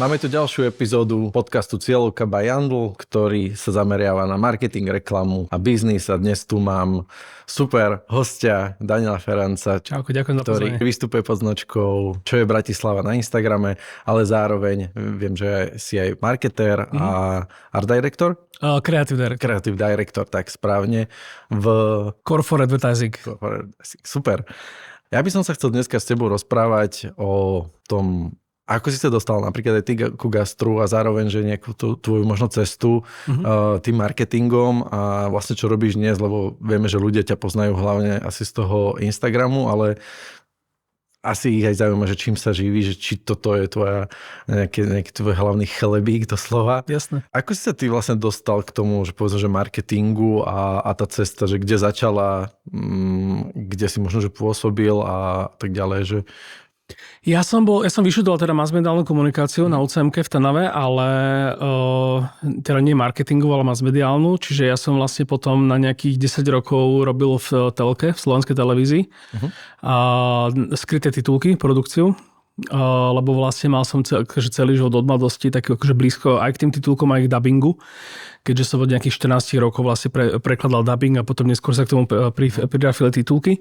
Máme tu ďalšiu epizódu podcastu Cieľovka by Jandl, ktorý sa zameriava na marketing, reklamu a biznis. A dnes tu mám super hostia Daniela Feranca, Čauko, ďakujem za ktorý pozvanie. vystupuje pod značkou Čo je Bratislava na Instagrame, ale zároveň viem, že si aj marketér a art director. Creative director, tak správne. V Corporate Advertising. Super. Ja by som sa chcel dneska s tebou rozprávať o tom, ako si sa dostal napríklad aj ty ku gastru a zároveň, že nejakú tú tvoju možno cestu tým marketingom a vlastne čo robíš dnes, lebo vieme, že ľudia ťa poznajú hlavne asi z toho Instagramu, ale asi ich aj zaujíma, že čím sa živí, že či toto je tvoja nejaký tvoj hlavný chlebík doslova. Jasné. Ako si sa ty vlastne dostal k tomu, že povedzme, že marketingu a tá cesta, že kde začala, kde si možno, že pôsobil a tak ďalej, že Ja som vyštudoval teda masmediálnu komunikáciu na UCMK v Trnave, ale teda nie marketingovú, ale masmediálnu, čiže ja som vlastne potom na nejakých 10 rokov robil v telke, v slovenskej televízii, skryté titulky, produkciu, lebo vlastne mal som celý život od mladosti tak akože blízko aj k tým titulkom, aj k dubbingu, keďže som od nejakých 14 rokov vlastne prekladal dubbing a potom neskôr sa k tomu pridafili titulky.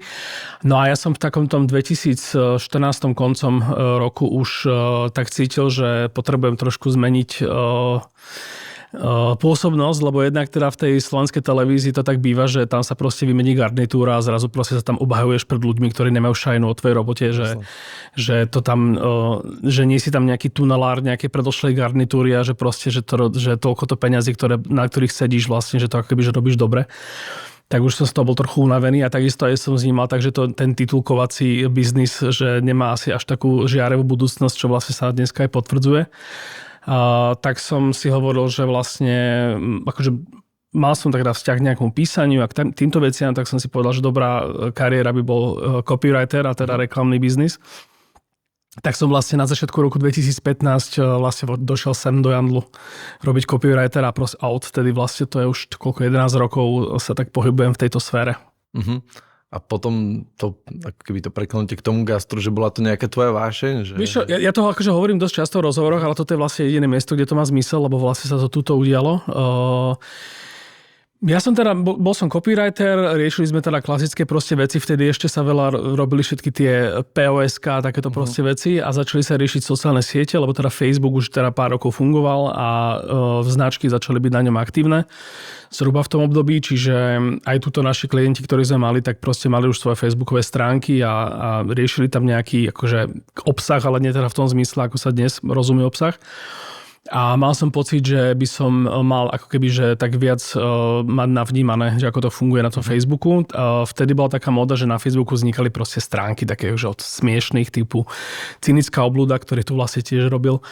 No a ja som v takom tom 2014 koncom roku už tak cítil, že potrebujem trošku zmeniť pôsobnosť, lebo jednak teda v tej slovenskej televízii to tak býva, že tam sa proste vymení garnitúra a zrazu proste sa tam obhajuješ pred ľuďmi, ktorí nemajú šajnu o tvojej robote, že to tam, že nie si tam nejaký tunelár nejakej predošlej garnitúry a že proste, že toľko to peňazí, na ktorých sedíš vlastne, že to akoby, že robíš dobre. Tak už som z toho bol trochu unavený a takisto aj som vnímal, takže ten titulkovací biznis, že nemá asi až takú žiarevú budúcnosť, čo vlastne sa dneska aj potvrdzuje. Tak som si hovoril, že vlastne akože mal som teda vzťah k nejakému písaniu a k týmto veciam, tak som si povedal, že dobrá kariéra by bol copywriter a teda reklamný biznis. Tak som vlastne na začiatku roku 2015 vlastne došiel sem do Jandlu robiť copywritera a odtedy vlastne to je už koľko 11 rokov sa tak pohybujem v tejto sfére. A potom to, keby to prekloníte k tomu gastru, že bola to nejaká tvoja vášeň? Že... Víš čo, ja toho akože hovorím dosť často v rozhovoroch, ale toto je vlastne jediné miesto, kde to má zmysel, lebo vlastne sa to tuto udialo. Ja som teda, bol som copywriter, riešili sme teda klasické proste veci, vtedy ešte sa veľa robili všetky tie POSK a takéto proste veci a začali sa riešiť sociálne siete, lebo teda Facebook už teda pár rokov fungoval a značky začali byť na ňom aktívne zhruba v tom období, čiže aj tuto naši klienti, ktorí sme mali, tak proste mali už svoje facebookové stránky a riešili tam nejaký akože obsah, ale nie teda v tom zmysle, ako sa dnes rozumie obsah. A mal som pocit, že by som mal ako keby, že tak viac mať navnímané, že ako to funguje na tom Facebooku. Vtedy bola taká móda, že na Facebooku vznikali proste stránky také už od smiešných typu Cynická obluda, ktorý tu vlastne tiež robil,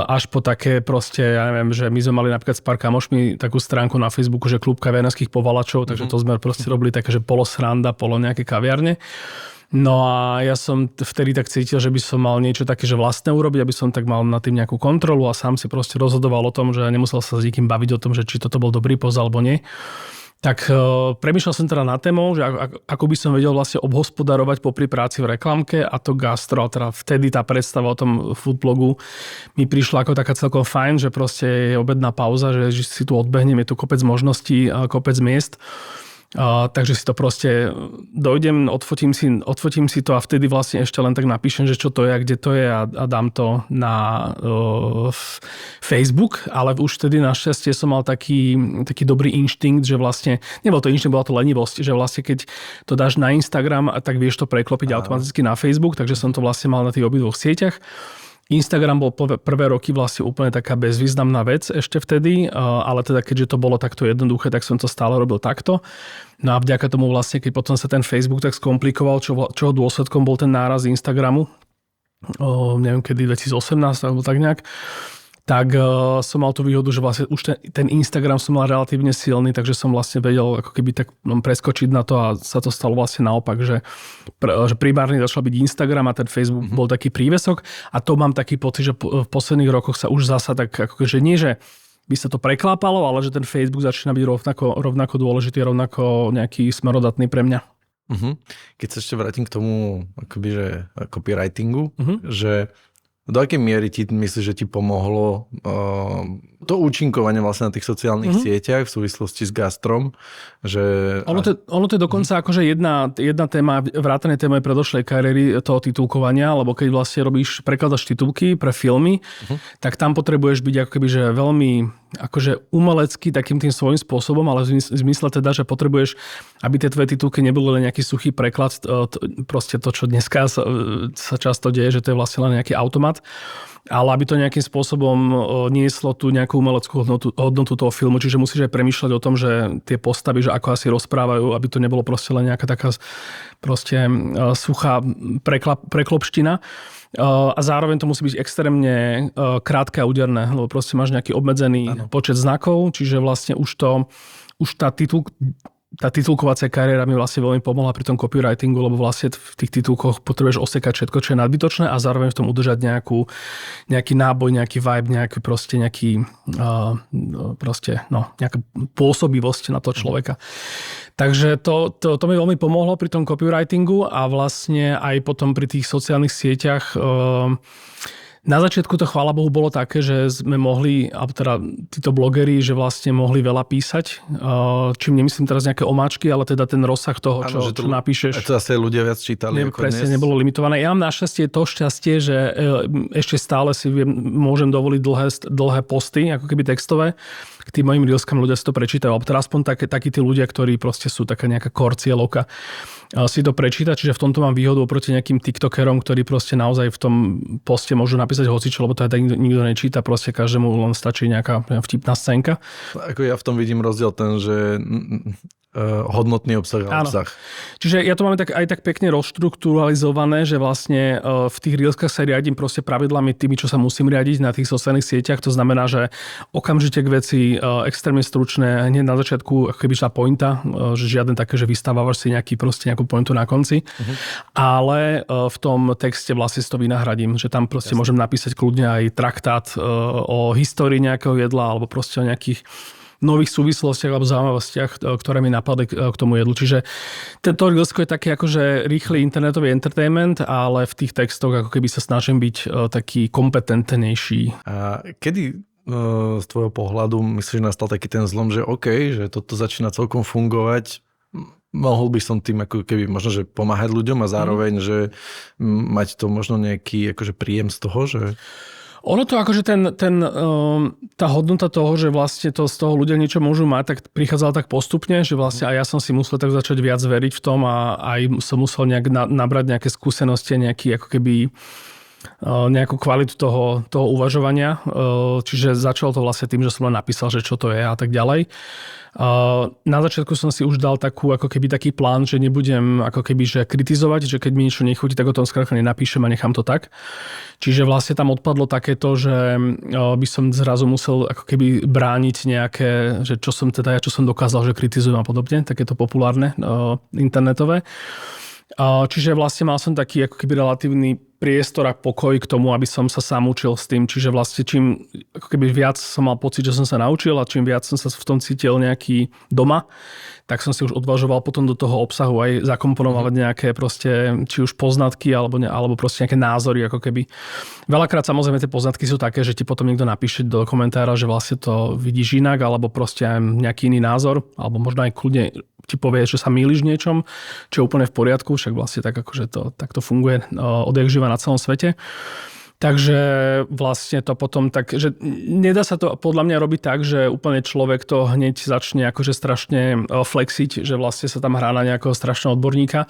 až po také proste, ja neviem, že my sme mali napríklad s pár kamošmi takú stránku na Facebooku, že klub kaviarnských povalačov, takže to sme proste robili také, že polo sranda, polo nejaké kaviarne. No a ja som vtedy tak cítil, že by som mal niečo také, že vlastné urobiť, aby som tak mal nad tým nejakú kontrolu a sám si proste rozhodoval o tom, že nemusel sa s nikým baviť o tom, že či toto bol dobrý post alebo nie. Tak premýšľal som teda na tému, že ako by som vedel vlastne obhospodarovať popri práci v reklamke a to gastro, teda vtedy tá predstava o tom foodblogu mi prišla ako taká celkom fajn, že proste je obedná pauza, že si tu odbehnem, je tu kopec možností, kopec miest. Takže si to proste dojdem, odfotím si to a vtedy vlastne ešte len tak napíšem, že čo to je a kde to je a dám to na Facebook, ale už vtedy našťastie som mal taký dobrý inštinkt, že vlastne, nebol to inštinkt, bola to lenivosť, že vlastne keď to dáš na Instagram, tak vieš to preklopiť automaticky na Facebook, takže som to vlastne mal na tých obidvoch sieťach. Instagram bol prvé roky vlastne úplne taká bezvýznamná vec ešte vtedy, ale teda keďže to bolo takto jednoduché, tak som to stále robil takto. No a vďaka tomu vlastne, keď potom sa ten Facebook tak skomplikoval, čoho dôsledkom bol ten náraz Instagramu, neviem kedy, 2018 alebo tak nejak, tak som mal tú výhodu, že vlastne už ten Instagram som mal relatívne silný, takže som vlastne vedel ako keby tak preskočiť na to a sa to stalo vlastne naopak, že primárne začal byť Instagram a ten Facebook bol taký prívesok a to mám taký pocit, že v posledných rokoch sa už zasa tak akože nie, že by sa to preklápalo, ale že ten Facebook začína byť rovnako dôležitý, rovnako nejaký smerodatný pre mňa. Keď sa ešte vrátim k tomu akoby, že copywritingu, že do akej miery ti myslíš, že ti pomohlo to účinkovanie vlastne na tých sociálnych sieťach v súvislosti s gastrom? Že... Ono to je dokonca akože jedna téma, vrátane téma predošlej kariéry toho titulkovania, lebo keď vlastne prekladaš titulky pre filmy, tak tam potrebuješ byť ako keby, že veľmi akože umelecký takým tým svojím spôsobom, ale v zmysle teda, že potrebuješ, aby tie tvoje titulky neboli len nejaký suchý preklad, proste to, čo dneska sa často deje, že to je vlastne len nejaký automat, ale aby to nejakým spôsobom nieslo tú nejakú umeleckú hodnotu toho filmu, čiže musíš aj premýšľať o tom, že tie postavy, že ako asi rozprávajú, aby to nebolo proste len nejaká taká proste suchá preklopština. A zároveň to musí byť extrémne krátke a úderné, lebo proste máš nejaký obmedzený počet znakov, čiže vlastne už tá titulkovacia kariéra mi vlastne veľmi pomohla pri tom copywritingu, lebo vlastne v tých titulkoch potrebuješ osekať všetko, čo je nadbytočné a zároveň v tom udržať nejaký náboj, nejaký vibe, nejaká pôsobivosť na toho človeka. Takže to mi veľmi pomohlo pri tom copywritingu a vlastne aj potom pri tých sociálnych sieťach. Na začiatku to, chvála Bohu, bolo také, že sme mohli, alebo teda títo blogeri, že vlastne mohli veľa písať, čím nemyslím teraz nejaké omáčky, ale teda ten rozsah toho, čo napíšeš. A to zase ľudia viac čítali ako presne, dnes. nebolo limitované. Ja mám našťastie to šťastie, že ešte stále si môžem dovoliť dlhé posty, ako keby textové. K tým mojim reelskám ľudia si to prečítajú, alebo teda aspoň takí tí ľudia, ktorí proste sú taká nejaká core cieľovka, si to prečíta, čiže v tomto mám výhodu oproti nejakým tiktokerom, ktorí proste naozaj v tom poste môžu napísať hocičo, lebo to aj tak nikto nečíta, proste každému len stačí nejaká vtipná scénka. Ako ja v tom vidím rozdiel ten, že hodnotný obsah a obsah. Čiže ja to mám aj tak pekne rozštrukturalizované, že vlastne v tých reelskách sa riadím proste pravidlami tými, čo sa musím riadiť na tých sociálnych sieťach. To znamená, že okamžite k veci extrémne stručné, hneď na začiatku, ako keby tá pointa, že žiadne také, že vystávaš si nejakú pointu na konci. Ale v tom texte vlastne si to vynahradím, že tam proste môžem napísať kľudne aj traktát o histórii nejakého jedla alebo proste o nejakých nových súvislostiach alebo zaujímavostiach, ktoré mi napadli k tomu jedlu. Čiže to reelsko je taký akože rýchly internetový entertainment, ale v tých textoch ako keby sa snažím byť taký kompetentnejší. A kedy z tvojho pohľadu myslíš, nastal taký ten zlom, že OK, že toto začína celkom fungovať, mohol by som tým ako keby možno, že pomáhať ľuďom a zároveň, že mať to možno nejaký akože príjem z toho, že... Ono to akože tá hodnota toho, že vlastne to z toho ľudia niečo môžu mať, tak prichádzalo tak postupne, že vlastne aj ja som si musel tak začať viac veriť v tom a aj som musel nejak nabrať nejaké skúsenosti, nejaký ako keby nejakú kvalitu toho uvažovania. Čiže začalo to vlastne tým, že som len napísal, že čo to je a tak ďalej. Na začiatku som si už dal taký plán, že nebudem ako keby že kritizovať, že keď mi niečo nechutí, tak o tom skrátka nenapíšem a nechám to tak. Čiže vlastne tam odpadlo takéto, že by som zrazu musel ako keby brániť nejaké, že čo som dokázal, že kritizujem a podobne, takéto populárne internetové. Čiže vlastne mal som taký ako keby relatívny priestor a pokoj k tomu, aby som sa sám učil s tým. Čiže vlastne čím ako keby viac som mal pocit, že som sa naučil a čím viac som sa v tom cítil nejaký doma, tak som si už odvažoval potom do toho obsahu aj zakomponovať nejaké proste, či už poznatky alebo proste nejaké názory, ako keby. Veľakrát samozrejme tie poznatky sú také, že ti potom niekto napíše do komentára, že vlastne to vidíš inak, alebo proste aj nejaký iný názor, alebo možno aj kľudne ti povie, že sa mýliš v niečom, čo je úplne v poriadku, však vlastne tak akože to funguje odjak živa na celom svete. Takže vlastne to potom tak, že nedá sa to podľa mňa robiť tak, že úplne človek to hneď začne akože strašne flexiť, že vlastne sa tam hrá na nejakého strašného odborníka.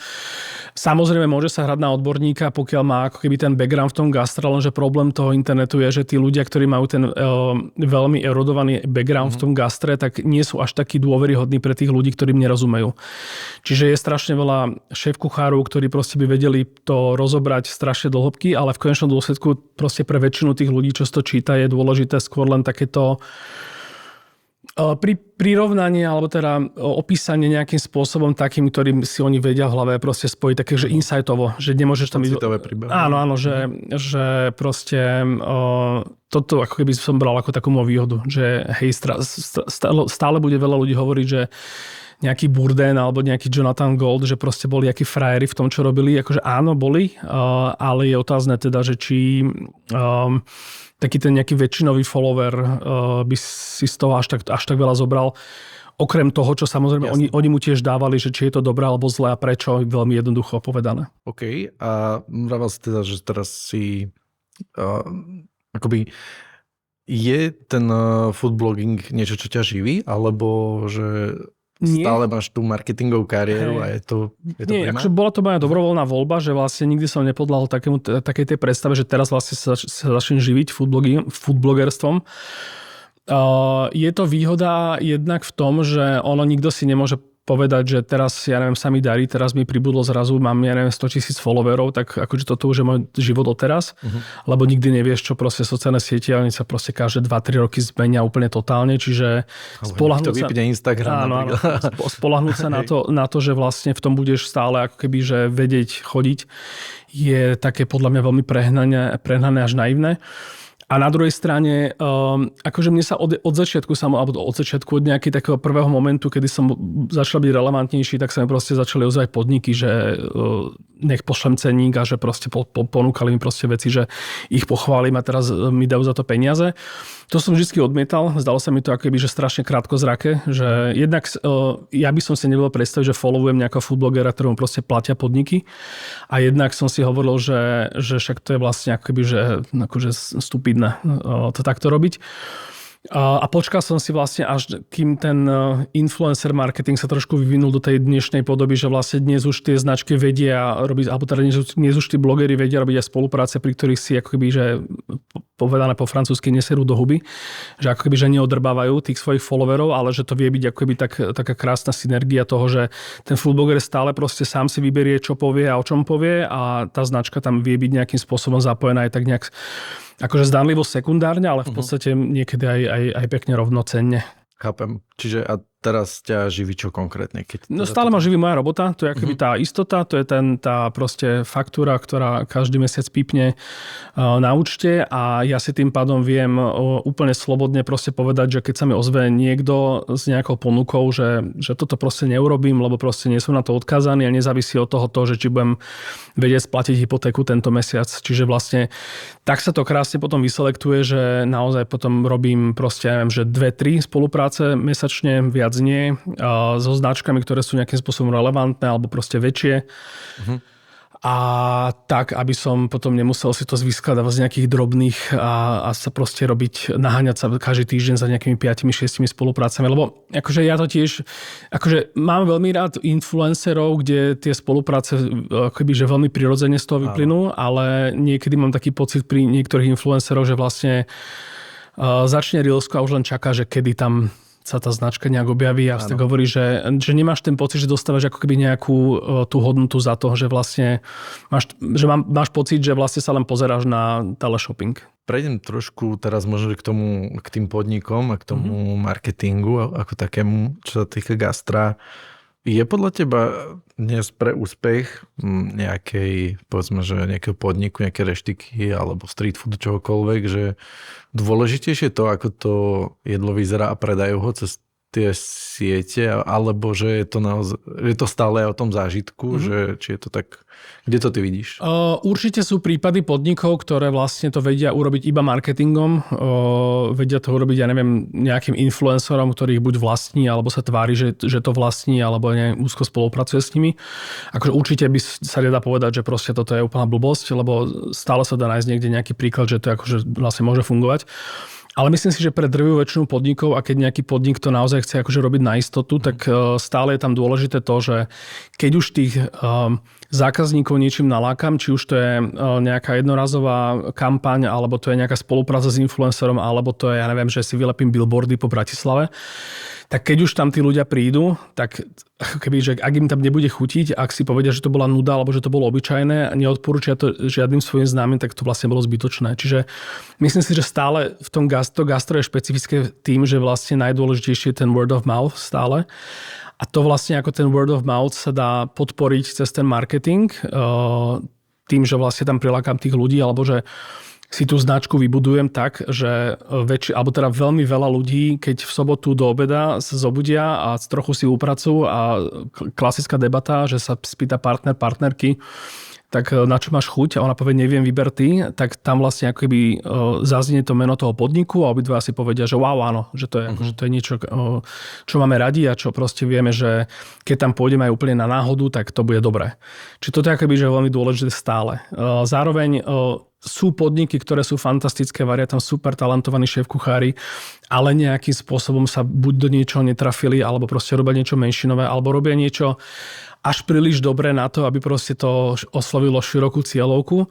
Samozrejme môže sa hrať na odborníka, pokiaľ má ako keby ten background v tom gastre, lenže problém toho internetu je, že tí ľudia, ktorí majú ten veľmi erodovaný background v tom gastre, tak nie sú až takí dôveryhodní pre tých ľudí, ktorým nerozumejú. Čiže je strašne veľa šéf-kuchárov, ktorí proste by vedeli to rozobrať strašne do hĺbky, ale v konečnom dôsledku proste pre väčšinu tých ľudí, čo to číta, je dôležité skôr len takéto prirovnanie alebo teda opísanie nejakým spôsobom takým, ktorým si oni vedia v hlave proste spojiť také, že insightovo, že nemôžeš tam... Citové príbehy. Áno, že proste toto ako keby som bral ako takú moju výhodu, že hej, stále bude veľa ľudí hovoriť, že nejaký Burden alebo nejaký Jonathan Gold, že proste boli akí frajeri v tom, čo robili. Akože áno, boli, ale je otázne teda, že či taký ten nejaký väčšinový follower by si z toho až tak veľa zobral. Okrem toho, čo samozrejme oni mu tiež dávali, že či je to dobré alebo zlé a prečo, veľmi jednoducho povedané. OK. A vravel si teda, že teraz si akoby je ten food blogging niečo, čo ťa živí? Alebo že stále máš tú marketingovú kariéru a je to nie, akože bola to moja dobrovoľná voľba, že vlastne nikdy som nepodľahol takej tej predstave, že teraz vlastne sa začnem živiť foodblogerstvom. Je to výhoda jednak v tom, že nikto si nemôže povedať, že teraz, sa mi darí, teraz mi pribudlo zrazu, mám, 100 000 followerov, tak akože toto už je môj život odteraz, lebo nikdy nevieš, čo proste sociálne siete, oni sa proste každé 2-3 roky zmenia úplne totálne, čiže spoľahnúť sa... Instagram. Áno, spoľahnúť sa na to, že vlastne v tom budeš stále ako keby, že vedieť chodiť, je také podľa mňa veľmi prehnané až naivné. A na druhej strane, akože mne sa od začiatku, od nejakého takého prvého momentu, kedy som začal byť relevantnejší, tak sa mi proste začali ozvať podniky, že nech pošlem cenník a že proste ponúkali mi proste veci, že ich pochválim a teraz mi dajú za to peniaze. To som vždy odmietal, zdalo sa mi to akoby, že strašne krátkozraké, že jednak ja by som si nevedel predstaviť, že followujem nejakého foodblogera, ktorému proste platia podniky a jednak som si hovoril, že však to je vlastne akoby, že akože stupidné to takto robiť. A počkal som si vlastne až kým ten influencer marketing sa trošku vyvinul do tej dnešnej podoby, že vlastne dnes už tie značky vedia robiť, alebo teda dnes už tí blogeri vedia robiť aj spolupráce, pri ktorých si akoby, že povedané po francúzsky neserú do huby, že akoby, že neodrbávajú tých svojich followerov, ale že to vie byť akoby taká krásna synergia toho, že ten food blogger stále proste sám si vyberie, čo povie a o čom povie a tá značka tam vie byť nejakým spôsobom zapojená aj tak nejak akože zdánlivo sekundárne, ale v podstate niekedy aj pekne rovnocenne. Chápem. Čiže a teraz ťa živí čo konkrétne? No stále ma živí moja robota, to je akoby tá istota, to je tá proste faktúra, ktorá každý mesiac pípne na účte a ja si tým pádom viem úplne slobodne proste povedať, že keď sa mi ozve niekto s nejakou ponukou, že toto proste neurobím, lebo proste nie som na to odkázaný a nezávisí od toho, že či budem vedieť splatiť hypotéku tento mesiac. Čiže vlastne tak sa to krásne potom vyselektuje, že naozaj potom robím proste, neviem, že 2-3 spolupráce mesačne, viac nie, so značkami, ktoré sú nejakým spôsobom relevantné alebo proste väčšie. A tak, aby som potom nemusel si to vyskladávať z nejakých drobných a sa proste naháňať sa každý týždeň za nejakými 5-6 spoluprácami. Lebo akože ja to tiež, akože mám veľmi rád influencerov, kde tie spolupráce akoby, že veľmi prirodzene z toho vyplynú, ale niekedy mám taký pocit pri niektorých influencerov, že vlastne začne Reelsko a už len čaká, že kedy tam sa tá značka nejak objaví a tak hovorí, že nemáš ten pocit, že dostávaš ako keby nejakú tú hodnotu za to, že vlastne máš pocit, že vlastne sa len pozeráš na teleshopping. Prejdem trošku teraz možno k tým podnikom a k tomu marketingu ako takému, čo sa týka gastra. Je podľa teba dnes pre úspech nejakej, povedzme, že nejakého podniku, nejaké reštiky alebo street food, čohokoľvek, že dôležitejšie to, ako to jedlo vyzerá a predajú ho cez tie siete, alebo že je to naozaj, je to stále o tom zážitku, že či je to tak, kde to ty vidíš? Určite sú prípady podnikov, ktoré vlastne to vedia urobiť iba marketingom, vedia to urobiť, ja neviem, nejakým influencerom, ktorý ich buď vlastní, alebo sa tvári, že to vlastní, alebo úzko spolupracuje s nimi. Akože určite by sa nedá povedať, že proste toto je úplná blbosť, lebo stále sa dá nájsť niekde nejaký príklad, že to akože vlastne môže fungovať. Ale myslím si, že pre drvivú väčšinu podnikov, a keď nejaký podnik to naozaj chce akože robiť na istotu, tak stále je tam dôležité to, že keď už tých zákazníkov niečím nalákam, či už to je nejaká jednorazová kampaň, alebo to je nejaká spolupráca s influencerom, alebo to je, ja neviem, že si vylepím billboardy po Bratislave, tak keď už tam tí ľudia prídu, tak keby, že ak im tam nebude chutiť, ak si povedia, že to bola nuda, alebo že to bolo obyčajné a neodporúčia to žiadnym svojim známym, tak to vlastne bolo zbytočné. Čiže myslím si, že stále v tom gastro je špecifické tým, že vlastne najdôležitejšie je ten word of mouth stále. A to vlastne ako ten word of mouth sa dá podporiť cez ten marketing, tým, že vlastne tam prilákam tých ľudí, alebo že si tú značku vybudujem tak, že alebo teda veľmi veľa ľudí, keď v sobotu do obeda sa zobudia a trochu si upracujú a klasická debata, že sa spýta partnerky, tak na čo máš chuť? A ona povie, neviem, vyber ty. Tak tam vlastne ako keby zaznie to meno toho podniku a obidva si povedia, že wow, áno, že to je, že to je niečo, čo máme radi a čo proste vieme, že keď tam pôjdeme aj úplne na náhodu, tak to bude dobré. Čiže toto je ako keby, že je veľmi dôležité stále. Zároveň sú podniky, ktoré sú fantastické, varia tam super talentovaní šéf-kuchári, ale nejakým spôsobom sa buď do niečoho netrafili, alebo proste robia niečo menšinové, alebo robia niečo až príliš dobre na to, aby proste to oslovilo širokú cieľovku.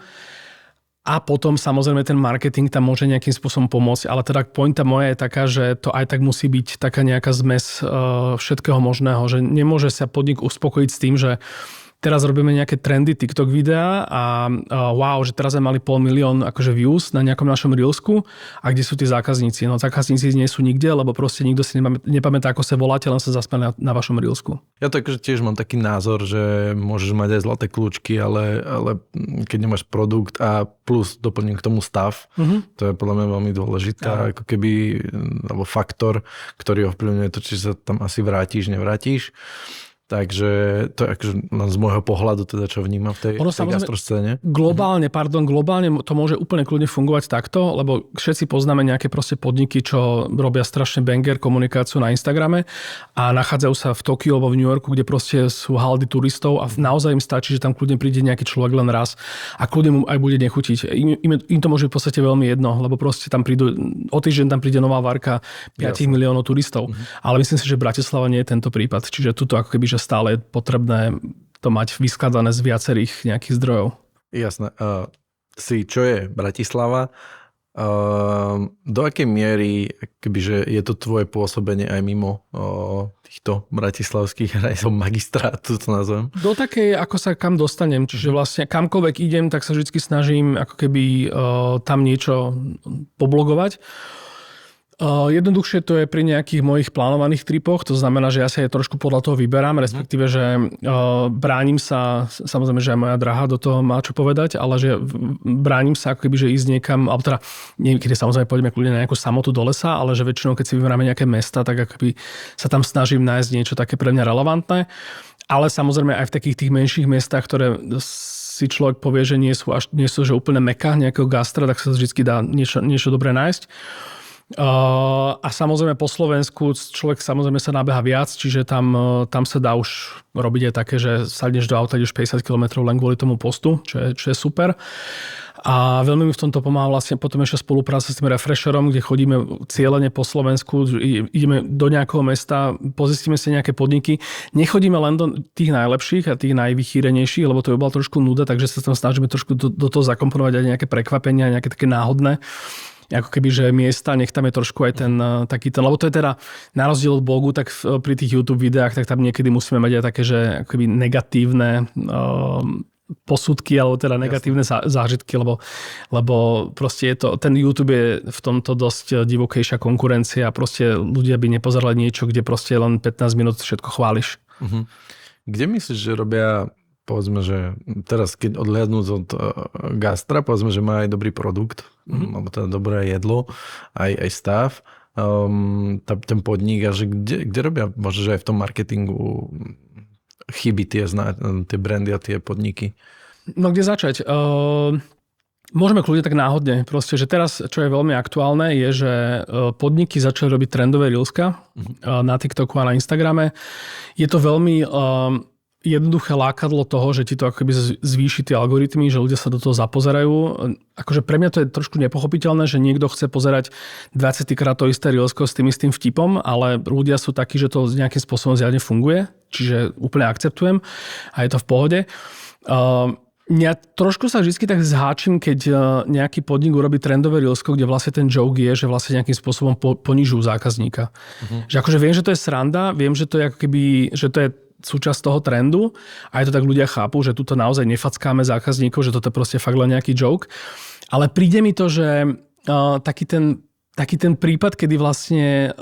A potom samozrejme ten marketing tam môže nejakým spôsobom pomôcť. Ale teda pointa moja je taká, že to aj tak musí byť taká nejaká zmes všetkého možného. Že nemôže sa podnik uspokojiť s tým, že teraz robíme nejaké trendy TikTok videá a wow, že teraz sme mali 500 000 akože views na nejakom našom reelsku a kde sú tí zákazníci? No zákazníci nie sú nikde, lebo proste nikto si nepamätá, ako sa voláte, len sa zasme na vašom reelsku. Ja to akože tiež mám taký názor, že môžeš mať aj zlaté kľúčky, ale keď nemáš produkt a plus doplním k tomu stav, to je podľa mňa veľmi dôležitá ako keby, alebo faktor, ktorý ovplyvňuje to, či sa tam asi vrátiš, nevrátiš. Takže to je akože z môjho pohľadu, teda čo vnímam v tej gastroscéne. Globálne to môže úplne kľudne fungovať takto, lebo všetci poznáme nejaké proste podniky, čo robia strašne banger komunikáciu na Instagrame a nachádzajú sa v Tokiu alebo v New Yorku, kde proste sú haldy turistov a naozaj im stačí, že tam kľudne príde nejaký človek len raz a kľudne mu aj bude nechutiť. Im to môže v podstate veľmi jedno, lebo proste tam prídu, o týždeň tam príde nová varka 5 miliónov turistov. Ale myslím si, že Bratislava nie je tento prípad. Čiže tuto ako keby, že stále je potrebné to mať vyskladané z viacerých nejakých zdrojov. Jasné. Čo je Bratislava? Do akej miery kebyže je to tvoje pôsobenie aj mimo týchto bratislavských hrajcov magistrátu, to nazvem? Do takej, ako sa kam dostanem. Čiže vlastne kamkoľvek idem, tak sa vždy snažím ako keby tam niečo poblogovať. Jednoduchšie to je pri nejakých mojich plánovaných tripoch, to znamená, že ja sa aj trošku podľa toho vyberám, respektíve, že bránim sa, samozrejme, že aj moja drahá do toho má čo povedať, ale že bránim sa ako keby, že ísť niekam, alebo teda niekedy samozrejme pôjdeme kľudne na nejakú samotu do lesa, ale že väčšinou, keď si vyberáme nejaké mesta, tak akoby sa tam snažím nájsť niečo také pre mňa relevantné, ale samozrejme aj v takých tých menších mestách, ktoré si človek povie, že nie sú že úplne meka nejakého gastra, tak sa vždy dá niečo dobré nájsť. A samozrejme po Slovensku človek samozrejme sa nabeha viac, čiže tam sa dá už robiť aj také, že sadneš do auta, ideš 50 km len kvôli tomu postu, čo je super. A veľmi mi v tomto pomáha vlastne potom ešte spolupráca s tým Refresherom, kde chodíme cieľene po Slovensku, ideme do nejakého mesta, pozistíme si nejaké podniky. Nechodíme len do tých najlepších a tých najvychýrenejších, lebo to by bola trošku nuda, takže sa tam snažíme trošku do toho zakomponovať aj nejaké prekvapenia, nejaké také náhodné. Ako keby, že miesta, nech tam je trošku aj ten taký ten, lebo to je teda na rozdiel od blogu, tak pri tých YouTube videách, tak tam niekedy musíme mať aj také, že ako keby negatívne posudky, alebo teda negatívne zážitky, lebo proste je to, ten YouTube je v tomto dosť divokejšia konkurencia a proste ľudia by nepozerali niečo, kde proste len 15 minút všetko chváliš. Kde myslíš, že robia, povedzme, že teraz keď odhľadnúť od gastra, povedzme, že má aj dobrý produkt, alebo teda dobré jedlo, aj stav, ten podnik, a že kde robia možno, že aj v tom marketingu chyby tie brandy a tie podniky? No kde začať? Môžeme kľudne tak náhodne. Proste, že teraz, čo je veľmi aktuálne, je, že podniky začali robiť trendové reelska na TikToku a na Instagrame. Je to veľmi jednoduché lákadlo toho, že ti to akoby zvýši tie algoritmy, že ľudia sa do toho zapozerajú. Akože pre mňa to je trošku nepochopiteľné, že niekto chce pozerať 20 krát to isté reelsko s tým istým vtipom, ale ľudia sú takí, že to nejakým spôsobom zjavne funguje, čiže úplne akceptujem a je to v pohode. Ja trošku sa vždy tak zháčim, keď nejaký podnik urobí trendové reelsko, kde vlastne ten joke je, že vlastne nejakým spôsobom ponižujú zákazníka. Že akože viem, že to je sranda, viem, že to je ako keby, že to je súčasť toho trendu a aj to tak ľudia chápu, že tuto naozaj nefackáme zákazníkov, že toto je proste fakt len nejaký joke. Ale príde mi to, že taký ten prípad, kedy vlastne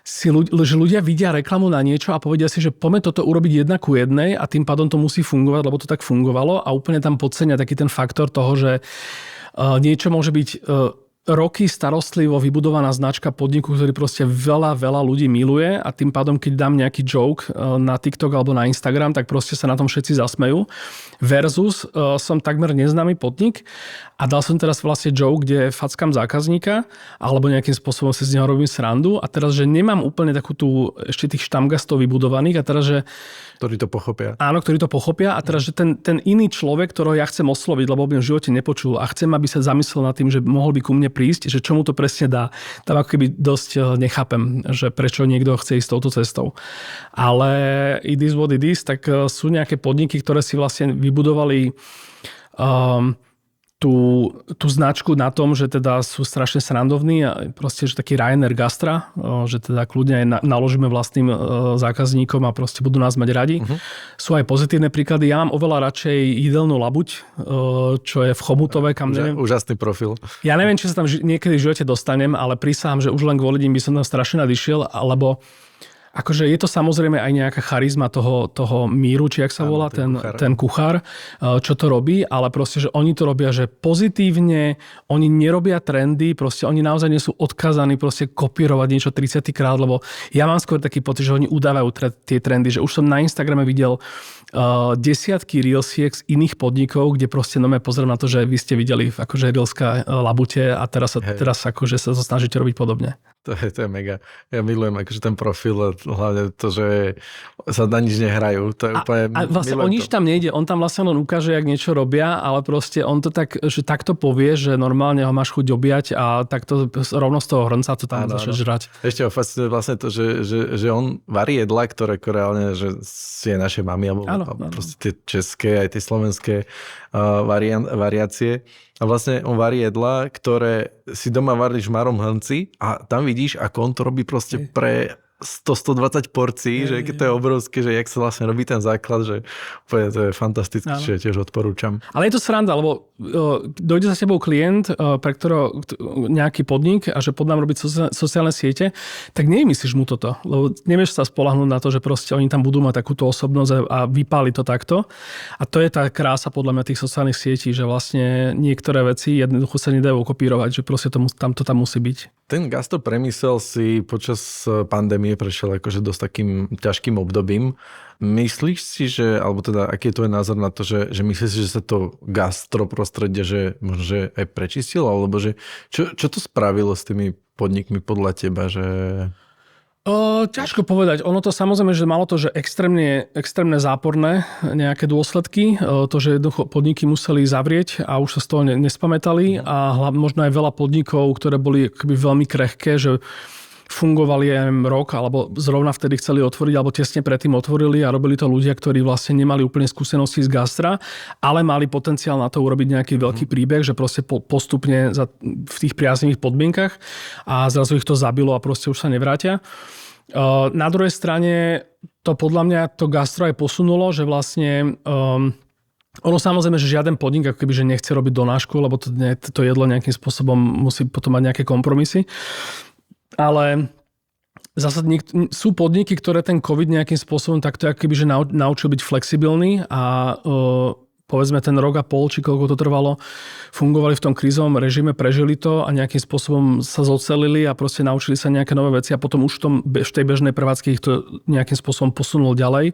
že ľudia vidia reklamu na niečo a povedia si, že poďme toto urobiť 1:1 a tým pádom to musí fungovať, lebo to tak fungovalo a úplne tam podcenia taký ten faktor toho, že Niečo môže byť roky starostlivo vybudovaná značka podniku, ktorý proste veľa ľudí miluje a tým pádom, keď dám nejaký joke na TikTok alebo na Instagram, tak proste sa na tom všetci zasmejú. Versus som takmer neznámy podnik a dal som teraz vlastne joke, kde fackam zákazníka alebo nejakým spôsobom si z neho robím srandu a teraz, že nemám úplne takú tú ešte tých štamgastov vybudovaných a teraz, že ktorí to pochopia. Áno, ktorí to pochopia a teraz, že ten iný človek, ktorého ja chcem osloviť, lebo by v živote nepočul a chcem, aby sa zamyslel nad tým, že mohol by ku mne prísť, že čo mu to presne dá. Tam ako keby dosť nechápem, že prečo niekto chce ísť touto cestou. Ale it is what it is, tak sú nejaké podniky, ktoré si vlastne vybudovali tú značku na tom, že teda sú strašne srandovní a proste, že taký Ryanair Gastra, že teda kľudne aj naložíme vlastným zákazníkom a proste budú nás mať radi. Sú aj pozitívne príklady. Ja mám oveľa radšej Jídelnú labuť, čo je v Chomutove, kam neviem. Úžasný profil. Ja neviem, či sa tam niekedy v živote dostanem, ale prisahám, že už len kvôli nim by som tam strašne nadišiel, alebo akože je to samozrejme aj nejaká charizma toho Míru, či jak sa volá, ten kuchár, čo to robí, ale proste, že oni to robia, že pozitívne, oni nerobia trendy, proste oni naozaj nie sú odkazaní proste kopírovať niečo 30 krát, lebo ja mám skôr taký pocit, že oni udávajú tie trendy, že už som na Instagrame videl desiatky reelsiek z iných podnikov, kde proste pozriem na to, že vy ste videli akože reelská labute a teraz akože sa to snažíte robiť podobne. To je mega. Ja milujem akože ten profil, hlavne to, že sa na nič nehrajú. To je úplne, a vlastne o nič tam nejde. On tam vlastne len ukáže, jak niečo robia, ale proste on to tak, že takto povie, že normálne ho máš chuť objať a takto rovno z toho hrnca to tam začne žrať. Ešte ho fascinuje vlastne to, že on varí jedla, ktoré reálne, že je naše mami, alebo proste tie české, aj tie slovenské variácie. A vlastne on varí jedla, ktoré si doma varí žmarom hrnci a tam vidíš, ako on to robí proste pre 100-120 porcií, že keď to je obrovské, že jak sa vlastne robí ten základ, že úplne to je fantastické, čo ja tiež odporúčam. Ale je to sranda, lebo dojde za tebou klient, pre ktorého nejaký podnik a že pod nám robiť sociálne siete, tak nevymyslíš mu toto, lebo nevieš sa spoľahnúť na to, že proste oni tam budú mať takúto osobnosť a vypáli to takto. A to je tá krása podľa mňa tých sociálnych sietí, že vlastne niektoré veci jednoducho sa nedajú kopírovať, že proste to tam musí byť. Ten gastropriemysel si počas pandémie prešiel akože dosť takým ťažkým obdobím. Myslíš si, že, alebo teda, aký je tvoj názor na to, že myslíš si, že sa to gastroprostredie, že možno, že aj prečistilo, alebo že čo to spravilo s tými podnikmi podľa teba, že... Ťažko povedať. Ono to samozrejme, že malo to, že extrémne záporné nejaké dôsledky. To, že podniky museli zavrieť a už sa z toho nespamätali a možno aj veľa podnikov, ktoré boli veľmi krehké, že fungovali aj rok, alebo zrovna vtedy chceli otvoriť, alebo tesne predtým otvorili a robili to ľudia, ktorí vlastne nemali úplne skúsenosti z gastra, ale mali potenciál na to urobiť nejaký veľký príbeh, že proste postupne v tých priaznivých podmienkach a zrazu ich to zabilo a proste už sa nevrátia. Na druhej strane to podľa mňa to gastro aj posunulo, že vlastne ono samozrejme, že žiaden podnik ako keby, že nechce robiť donášku, lebo to jedlo nejakým spôsobom musí potom mať nejaké kompromisy. Ale zase sú podniky, ktoré ten COVID nejakým spôsobom takto akoby, že naučil byť flexibilný a povedzme ten rok a pol, či koľko to trvalo, fungovali v tom krízovom režime, prežili to a nejakým spôsobom sa zocelili a proste naučili sa nejaké nové veci a potom už v tej bežnej prevádzke ich to nejakým spôsobom posunul ďalej.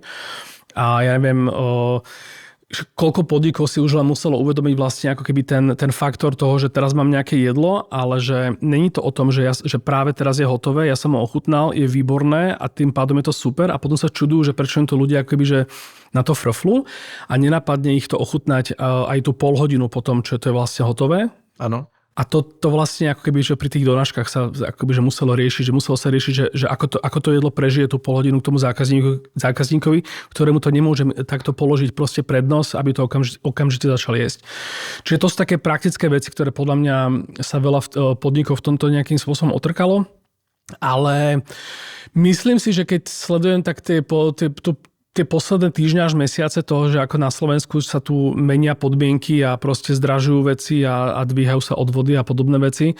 A ja neviem, koľko podnikov si už len muselo uvedomiť vlastne ako keby ten faktor toho, že teraz mám nejaké jedlo, ale že není to o tom, že práve teraz je hotové, ja som ho ochutnal, je výborné a tým pádom je to super a potom sa čudujú, že prečo to ľudia ako keby, že na to frflu a nenapadne ich to ochutnať aj tú pol hodinu potom, čo to je vlastne hotové. Áno. A to vlastne ako keby, že pri tých donáškach sa akoby, že muselo sa riešiť, že ako to jedlo prežije tú pol hodinu k tomu zákazníkovi, ktorému to nemôže takto položiť proste pred nos, aby to okamžite začal jesť. Čiže to sú také praktické veci, ktoré podľa mňa sa veľa podnikov v tomto nejakým spôsobom otrkalo. Ale myslím si, že keď sledujem tak tie tie posledné týždňa až mesiace toho, že ako na Slovensku sa tu menia podmienky a proste zdražujú veci a dvíhajú sa odvody a podobné veci,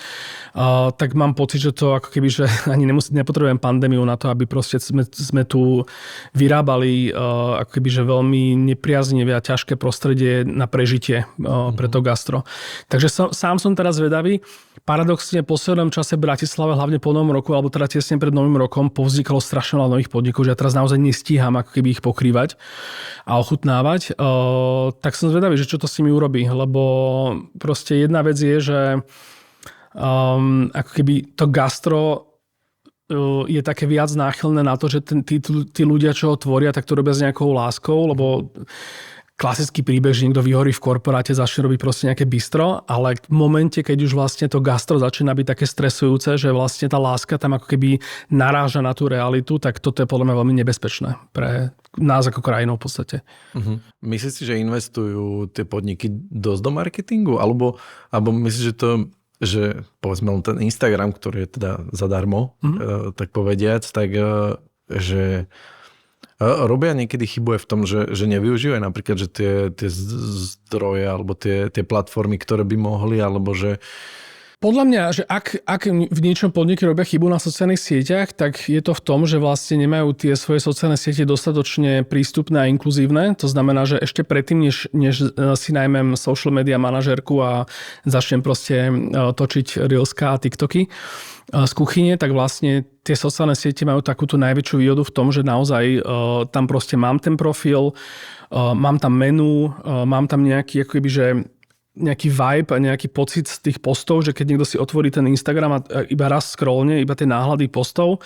tak mám pocit, že to ako keby, že ani nepotrebujem pandémiu na to, aby proste sme tu vyrábali ako keby, že veľmi nepriaznivé a ťažké prostredie na prežitie pre to gastro. Takže sám som teraz vedavý. Paradoxne v poslednom čase v Bratislave, hlavne po novom roku, alebo teda tesne pred novým rokom, povznikalo strašne veľa nových podnikov, že ja teraz naozaj nestíham ako keby ich pokrývať a ochutnávať. Tak som zvedavý, že čo to s nimi urobí, lebo proste jedna vec je, že ako keby to gastro je také viac náchylné na to, že tí ľudia, čo ho tvoria, tak to robia s nejakou láskou, lebo klasický príbeh, že niekto vyhorí v korporáte, začne robiť proste nejaké bistro, ale v momente, keď už vlastne to gastro začína byť také stresujúce, že vlastne tá láska tam ako keby naráža na tú realitu, tak toto je podľa mňa veľmi nebezpečné pre nás ako krajinu v podstate. Myslíš si, že investujú tie podniky dosť do marketingu? Alebo myslíš, že povedzme len ten Instagram, ktorý je teda zadarmo, tak povediac, tak že robia niekedy chybu aj v tom, že nevyužívajú napríklad, že tie zdroje alebo tie platformy, ktoré by mohli, alebo že... Podľa mňa, že ak v niečom podniky robia chybu na sociálnych sieťach, tak je to v tom, že vlastne nemajú tie svoje sociálne siete dostatočne prístupné a inkluzívne. To znamená, že ešte predtým, než si najmem social media manažérku a začnem proste točiť reelska a TikToky z kuchyne, tak vlastne tie sociálne siete majú takúto najväčšiu výhodu v tom, že naozaj tam proste mám ten profil, mám tam menu, mám tam nejaký akoby, že nejaký vibe a nejaký pocit z tých postov, že keď niekto si otvorí ten Instagram a iba raz scrollne, iba tie náhľady postov,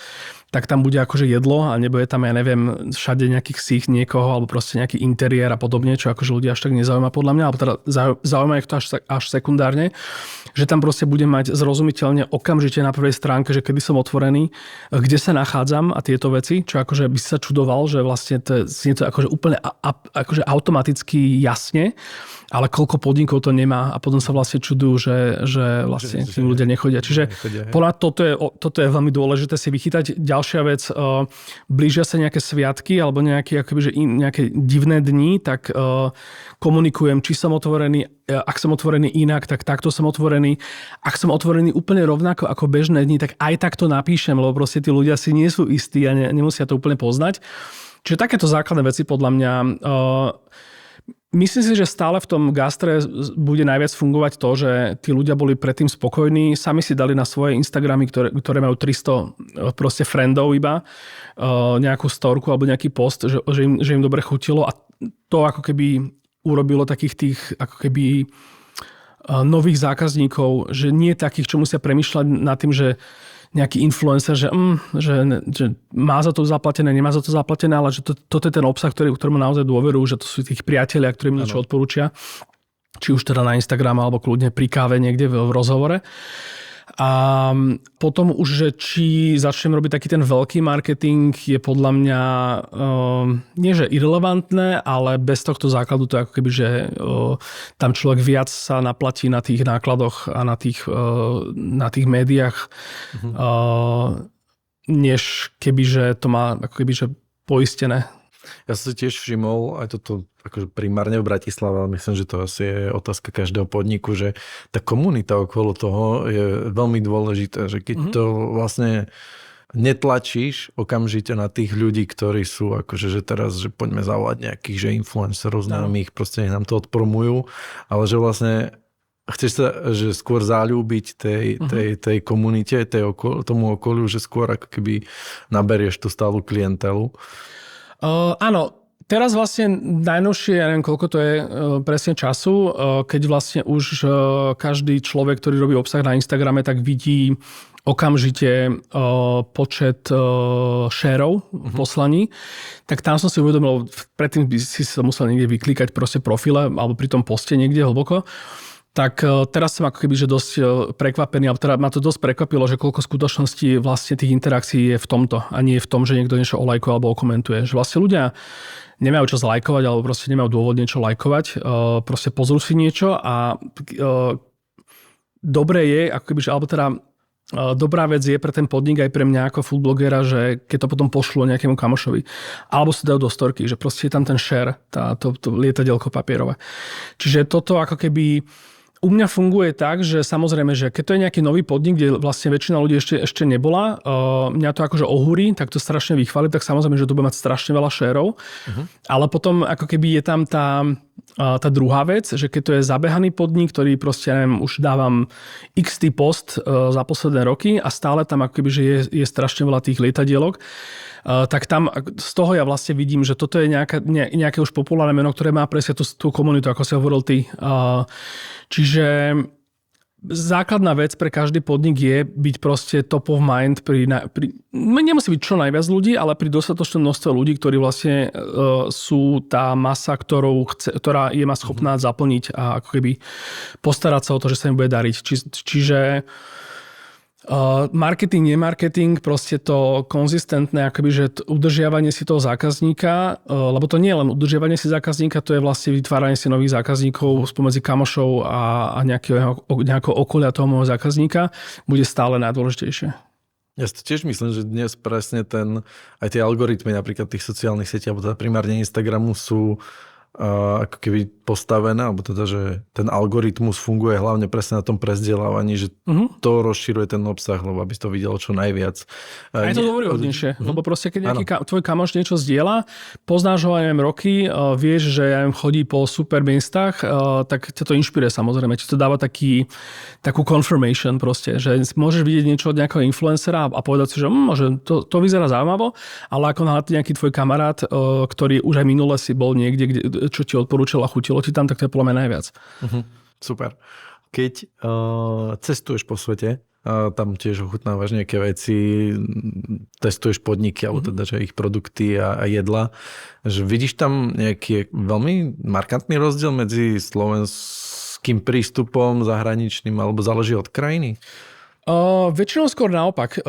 tak tam bude akože jedlo a nebude tam, ja neviem, všade nejaký ksích niekoho alebo proste nejaký interiér a podobne, čo akože ľudia až tak nezaujíma podľa mňa, alebo teda zaujíma ich to až sekundárne, že tam proste budem mať zrozumiteľne okamžite na prvej stránke, že kedy som otvorený, kde sa nachádzam a tieto veci, čo akože by sa čudoval, že vlastne to je to akože úplne akože automaticky jasne, ale koľko podnikov to nemá a potom sa vlastne čudujú, že vlastne tí ľudia nechodia. Čiže podľa toto je veľmi dôležité si vychytať. Ďalšia vec, blížia sa nejaké sviatky alebo nejaké divné dni, tak komunikujem, či som otvorený, ak som otvorený inak, tak takto som otvorený. Ak som otvorený úplne rovnako ako bežné dni, tak aj takto napíšem, lebo proste tí ľudia si nie sú istí a nemusia to úplne poznať. Čiže takéto základné veci podľa mňa... Myslím si, že stále v tom gastre bude najviac fungovať to, že tí ľudia boli predtým spokojní, sami si dali na svoje Instagramy, ktoré majú 300 proste friendov iba, nejakú storku alebo nejaký post, že im dobre chutilo a to ako keby urobilo takých tých ako keby nových zákazníkov, že nie takých, čo musia premýšľať nad tým, že nejaký influencer, že má za to zaplatené, nemá za to zaplatené, ale že toto je ten obsah, ktorému naozaj dôverujú, že to sú tých priatelia, ktorí mi niečo odporúčia. Či už teda na Instagram, alebo kľudne pri káve niekde v rozhovore. A potom už, že či začnem robiť taký ten veľký marketing, je podľa mňa nie že irrelevantné, ale bez tohto základu to je ako keby, že tam človek viac sa naplatí na tých nákladoch a na tých médiách, než keby, že to má ako keby, že poistené. Ja som si tiež všimol, aj toto akože primárne v Bratislave, ale myslím, že to asi je otázka každého podniku, že tá komunita okolo toho je veľmi dôležitá, že keď to vlastne netlačíš okamžite na tých ľudí, ktorí sú akože, že teraz, že poďme zavolať nejakých, že influencerov známych, proste nech nám to odpromujú, ale že vlastne chceš sa, že skôr zaľúbiť tej komunite, tomu okoliu, že skôr ako keby naberieš tú stálu klientelu. Áno, teraz vlastne najnovšie, ja neviem, koľko to je presne času, keď vlastne už každý človek, ktorý robí obsah na Instagrame, tak vidí okamžite počet shareov poslaní, tak tam som si uvedomil, predtým by si sa musel niekde vyklikať proste profile, alebo pri tom poste niekde hlboko. Tak teraz som ako keby, že dosť prekvapený, alebo teda ma to dosť prekvapilo, že koľko skutočností vlastne tých interakcií je v tomto a nie v tom, že niekto niečo olajkuje alebo okomentuje. Že vlastne ľudia nemajú čas lajkovať alebo proste nemajú dôvod niečo lajkovať, proste pozrú si niečo a dobre je, ako keby, že, alebo teda dobrá vec je pre ten podnik aj pre mňa ako foodblogera, že keď to potom pošlo nejakému kamošovi. Alebo si dajú do storky, že proste je tam ten share, to lietadielko papierové. Čiže toto ako keby u mňa funguje tak, že samozrejme, že keď to je nejaký nový podnik, kde vlastne väčšina ľudí ešte nebola, mňa to akože ohúri, tak to strašne vychválim, tak samozrejme, že to bude mať strašne veľa shareov. Ale potom ako keby je tam tá druhá vec, že keď to je zabehaný podnik, ktorý proste, neviem, už dávam x-ty post za posledné roky a stále tam ako keby, že je strašne veľa tých lietadielok, tak tam z toho ja vlastne vidím, že toto je nejaké už populárne meno, ktoré má presne tú komunitu, ako si hovoril ty. Čiže základná vec pre každý podnik je byť proste top of mind nemusí byť čo najviac ľudí, ale pri dostatočnom množstve ľudí, ktorí vlastne sú tá masa, ktorá je ma schopná zaplniť a ako keby postarať sa o to, že sa im bude dariť. Čiže marketing, nemarketing, proste to konzistentné, akoby, že udržiavanie si toho zákazníka, lebo to nie je len udržiavanie si zákazníka, to je vlastne vytváranie si nových zákazníkov spomedzi kamošov a nejakého okolia toho môjho zákazníka, bude stále najdôležitejšie. Ja si tiež myslím, že dnes presne aj tie algoritmy napríklad tých sociálnych sietí, alebo teda primárne Instagramu sú ako keby postavené, alebo teda, že ten algoritmus funguje hlavne presne na tom prezdielávaní, že to rozširuje ten obsah, lebo aby to videlo čo najviac. A je to dôveryhodnejšie, lebo proste keď nejaký tvoj kamoš niečo zdieľa, poznáš ho aj roky, vieš, že chodí po super miestach, tak ťa to inšpiruje samozrejme, ti to dáva takú confirmation proste, že môžeš vidieť niečo od nejakého influencera a povedať si, že môže, to vyzerá zaujímavo, ale ako náhle nejaký tvoj kamarát, ktorý už aj minule si bol niekde, čo ti odporúčal a chutilo ti tam, tak to je podľa mňa najviac. Super. Keď cestuješ po svete, tam tiež ochutnávaš nejaké veci, testuješ podniky, alebo teda, že ich produkty a jedla. Že vidíš tam nejaký veľmi markantný rozdiel medzi slovenským prístupom, zahraničným, alebo záleží od krajiny? Väčšinou skôr naopak.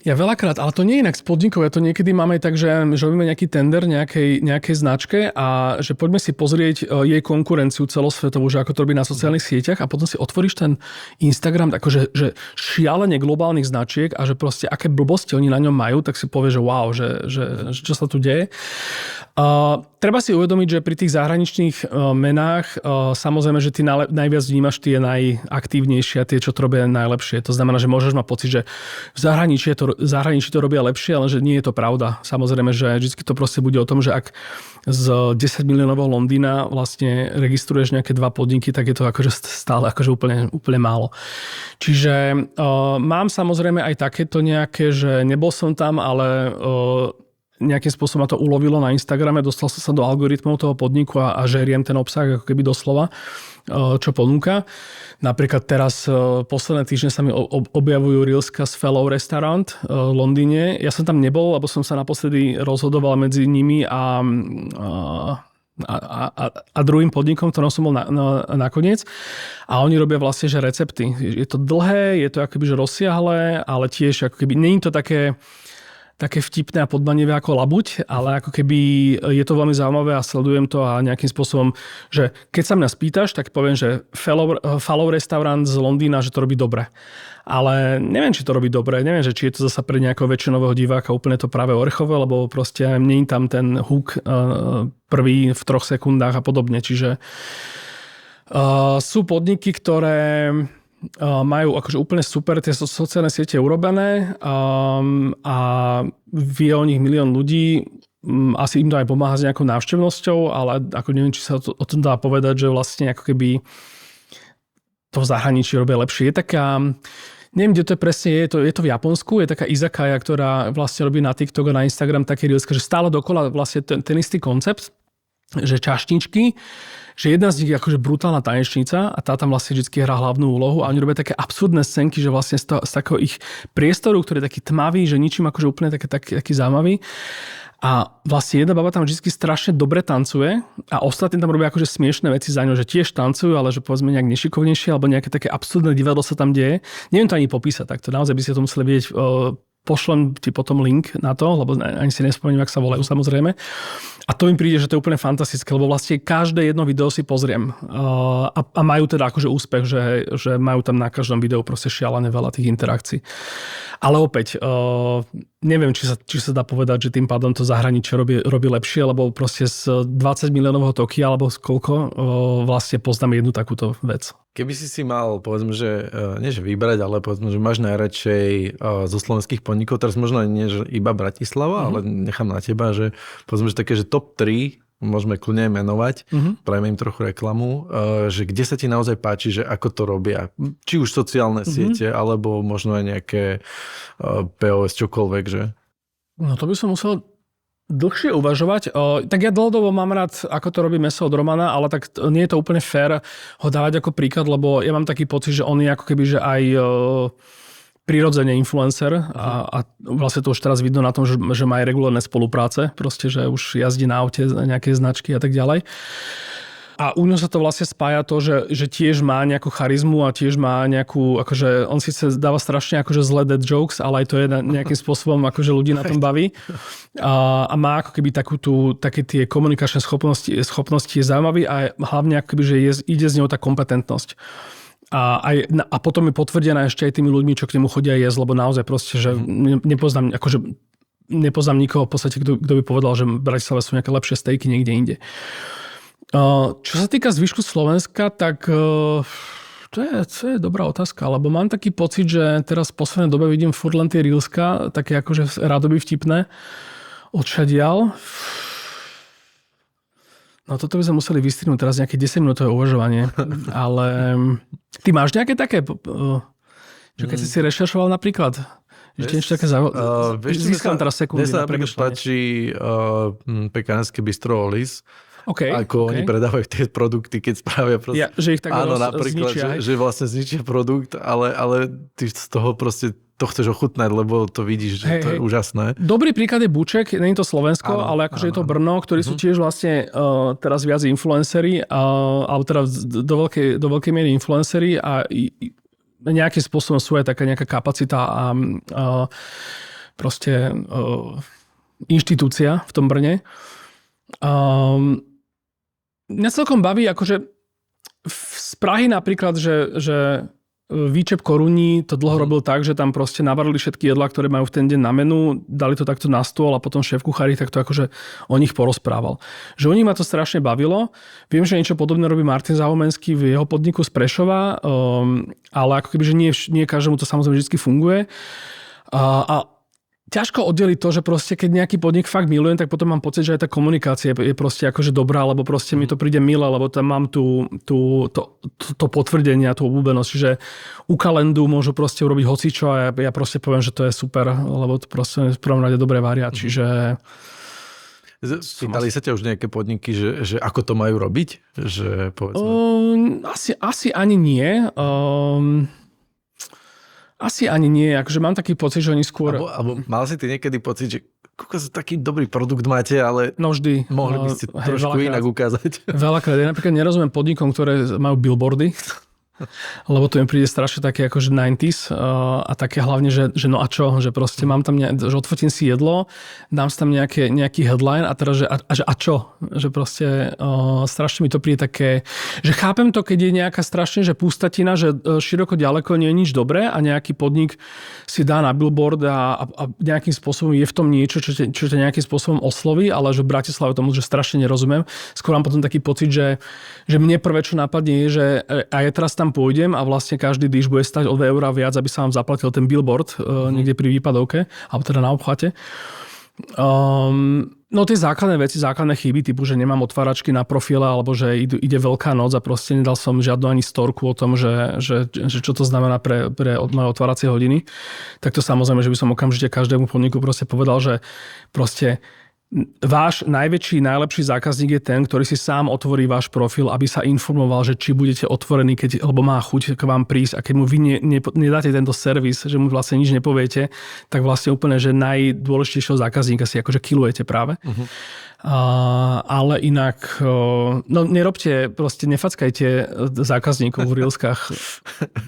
Ja veľakrát, ale to nie je inak s podnikov, ja to niekedy máme tak, že robíme nejaký tender nejakej značke a že poďme si pozrieť jej konkurenciu celosvetovú, že ako to robí na sociálnych sieťach a potom si otvoríš ten Instagram, akože že šialene globálnych značiek a že proste aké blbosti oni na ňom majú, tak si povie, že wow, že čo sa tu deje. Treba si uvedomiť, že pri tých zahraničných menách samozrejme, že ty najviac vnímaš tie najaktívnejšie a tie, čo to robia najlepšie. To znamená, že môžeš mať pocit, že v zahraničí to robia lepšie, ale že nie je to pravda. Samozrejme, že vždy to proste bude o tom, že ak z 10 miliónového Londýna vlastne registruješ nejaké 2 podniky, tak je to akože stále akože úplne málo. Čiže mám samozrejme aj takéto nejaké, že nebol som tam, ale nejakým spôsobom ma to ulovilo na Instagrame, dostal som sa do algoritmov toho podniku a žeriem ten obsah ako keby doslova, čo ponúka. Napríklad teraz posledné týždne sa mi objavujú reelska z Fellow Restaurant v Londýne. Ja som tam nebol, lebo som sa naposledy rozhodoval medzi nimi a druhým podnikom, ktorom som bol nakoniec. A oni robia vlastne, že recepty. Je to dlhé, je to akoby že rozsiahlé, ale tiež ako keby, nie je to také vtipné a podmanivé ako labuť, ale ako keby je to veľmi zaujímavé a sledujem to a nejakým spôsobom, že keď sa mňa spýtaš, tak poviem, že Fellow Restaurant z Londýna, že to robí dobre. Ale neviem, či to robí dobre, neviem, že či je to zasa pre nejakého väčšinového diváka úplne to práve orechové, lebo proste nie je tam ten hook prvý v 3 sekundách a podobne. Čiže sú podniky, ktoré majú akože úplne super tie sociálne siete urobené a vie o nich milión ľudí. Asi im to aj pomáha s nejakou návštevnosťou, ale ako neviem, či sa o tom dá povedať, že vlastne ako keby to v zahraničí robia lepšie. Je taká, neviem, kde to presne je to v Japonsku, je taká izakaya, ktorá vlastne robí na TikTok a na Instagram také reelsky, že stále dokola vlastne ten istý koncept, že čaštičky, že jedna z nich je akože brutálna tanečnica a tá tam vlastne vždy hrá hlavnú úlohu a oni robia také absurdné scénky, že vlastne z takého ich priestoru, ktorý je taký tmavý, že ničím akože úplne taký zaujímavý. A vlastne jedna baba tam vždy strašne dobre tancuje a ostatní tam robia akože smiešné veci za ňou, že tiež tancujú, ale že povedzme nejak nešikovnejšie alebo nejaké také absurdné divadlo sa tam deje. Neviem to ani popísať takto, naozaj by ste to museli vidieť pošlem ti potom link na to, lebo ani si nespomeniem, ak sa volajú samozrejme. A to mi príde, že to je úplne fantastické, lebo vlastne každé jedno video si pozriem. A majú teda akože úspech, že majú tam na každom videu proste šialené veľa tých interakcií. Ale opäť, neviem, či sa dá povedať, že tým pádom to zahraničie robí lepšie, lebo proste z 20 miliónového Tokia, alebo koľko, vlastne poznám jednu takúto vec. Keby si mal, povedzme, že nie že vybrať, ale povedzme, že máš najradšej zo slovenských podnikov, teraz možno nie že iba Bratislava, ale nechám na teba, že povedzme, že také, že top 3, môžeme kľudne menovať, prajme im trochu reklamu, že kde sa ti naozaj páči, že ako to robia, či už sociálne siete, alebo možno aj nejaké POS, čokoľvek, že? No to by som musel dlhšie uvažovať. Tak ja dlhodobo mám rád, ako to robí Meso od Romana, ale tak nie je to úplne fér ho dávať ako príklad, lebo ja mám taký pocit, že on je ako keby, že aj prirodzene influencer a vlastne to už teraz vidno na tom, že má aj regulárne spolupráce, proste, že už jazdí na aute nejaké značky a tak ďalej. A u ňo sa to vlastne spája to, že tiež má nejakú charizmu a tiež má nejakú, akože on síce dáva strašne akože zlé dead jokes, ale aj to je nejakým spôsobom akože ľudí na tom baví. A má ako keby také tie komunikačné schopnosti je zaujímavý a hlavne ako keby, že ide z neho tá kompetentnosť. A potom je potvrdená ešte aj tými ľuďmi, čo k nemu chodia jesť, lebo naozaj proste, že nepoznám nikoho v podstate, kto by povedal, že v Bratislave sú nejaké lepšie stejky niekde inde. Čo sa týka zvyšku Slovenska, tak to je dobrá otázka, lebo mám taký pocit, že teraz v poslednej dobe vidím furt len tie reelska, také akože rádoby vtipné, odšadiaľ. No toto by sme museli vystrihnúť teraz nejaké 10-minútové uvažovanie, ale ty máš nejaké také, že keď si rešeršoval napríklad, že niečo také získam teraz sekundy. Mne sa napríklad páči pekárske bistro Olis. Oni predávajú tie produkty, keď spravia proste. Že ich tak napríklad, zničia. Že vlastne zničia produkt, ale ty z toho proste to chceš ochutnať, lebo to vidíš, že to je úžasné. Dobrý príklad je Buček, nie je to Slovensko, ale akože je to Brno, ktorí sú tiež vlastne teraz viac influenceri, alebo teda do veľkej miery influenceri a nejakým spôsobom sú aj taká nejaká kapacita a proste inštitúcia v tom Brne. Mňa celkom baví, akože z Prahy napríklad, že Výčep Koruní to dlho robil tak, že tam proste navarili všetky jedlá, ktoré majú v ten deň na menu, dali to takto na stôl a potom šéf kuchári takto akože o nich porozprával. Že o nich ma to strašne bavilo. Viem, že niečo podobné robí Martin Závomenský v jeho podniku z Prešova, ale ako keby, že nie každému to samozrejme vždy funguje. A ťažko oddeliť to, že proste keď nejaký podnik fakt milujem, tak potom mám pocit, že aj tá komunikácia je proste akože dobrá, lebo proste mi to príde milé, lebo tam mám to potvrdenie a tú obľúbenosť, že u Kalendu môžu proste urobiť hocičo a ja proste poviem, že to je super, lebo to proste v prvom rade dobre varia, čiže... Pýtali sa ťa už nejaké podniky, že ako to majú robiť? Že, asi ani nie. Asi ani nie, akože mám taký pocit, že oni skôr... Alebo mal si ty niekedy pocit, že taký dobrý produkt máte, ale no vždy. Mohli by ste trošku inak ukázať. Veľakrát. Ja napríklad nerozumiem podnikom, ktoré majú billboardy, lebo to mi príde strašne také akože 90s a také hlavne, že no a čo, že proste mám tam, že odfotím si jedlo, dám si tam nejaký headline a teraz, že a čo, že proste strašne mi to príde také, že chápem to, keď je nejaká strašne, že pustatina, že široko ďaleko nie je nič dobré a nejaký podnik si dá na billboard a nejakým spôsobom je v tom niečo, čo ťa nejakým spôsobom osloví, ale že v Bratislave tomu, že strašne nerozumiem. Skôr mám potom taký pocit, že mne prvé, čo napadne je, že a ja teraz tam pôjdem a vlastne každý diš bude stať o 2 eurá viac, aby sa vám zaplatil ten billboard niekde pri výpadovke, alebo teda na obchvate. No tie základné veci, základné chyby, typu, že nemám otváračky na profile, alebo že ide veľká noc a proste nedal som žiadnu ani storku o tom, že čo to znamená pre moje otváracie hodiny, tak to samozrejme, že by som okamžite každému podniku proste povedal, že proste váš najväčší, najlepší zákazník je ten, ktorý si sám otvorí váš profil, aby sa informoval, že či budete otvorení, lebo má chuť k vám prísť a keď mu vy nedáte tento servis, že mu vlastne nič nepoviete, tak vlastne úplne, že najdôležitejšieho zákazníka si akože killujete práve. Ale inak, no nerobte, proste nefackajte zákazníkov v Reelskách,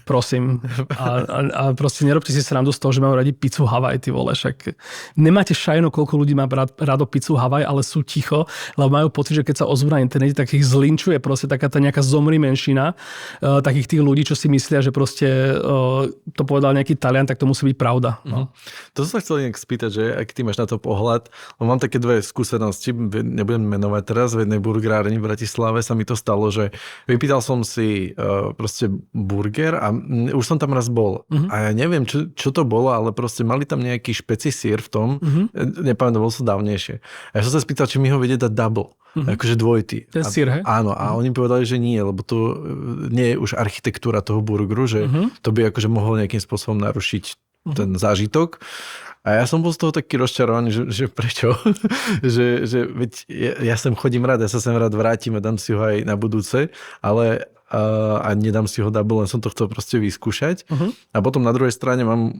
prosím. A proste nerobte si srandu z toho, že majú radi pizzu Havaj, ty vole, však nemáte šajnu, koľko ľudí má rado pizzu Havaj, ale sú ticho, lebo majú pocit, že keď sa ozvú na internete, tak ich zlinčuje proste taká tá nejaká zomri menšina takých tých ľudí, čo si myslia, že proste to povedal nejaký Talian, tak to musí byť pravda. No. To som sa chcel nejak spýtať, že ak ty máš na to pohľad, mám také dve skúsenosti, nebudem menovať teraz, v jednej burgerárni v Bratislave sa mi to stalo, že vypýtal som si proste burger a už som tam raz bol. A ja neviem, čo to bolo, ale proste mali tam nejaký špeci sír v tom, nepamätám, bol som dávnejšie. A ja som sa spýtal, či mi ho vedie dať double. Akože dvojitý. Ten sír, hej? Áno, a oni povedali, že nie, lebo to nie je už architektúra toho burgeru, že to by akože mohol nejakým spôsobom narušiť ten zážitok. A ja som bol z toho taký rozčarovaný, že prečo? že veď ja sem chodím rád, ja sa sem rád vrátim a dám si ho aj na budúce, ale a nedám si ho double, len som to chcel proste vyskúšať. A potom na druhej strane mám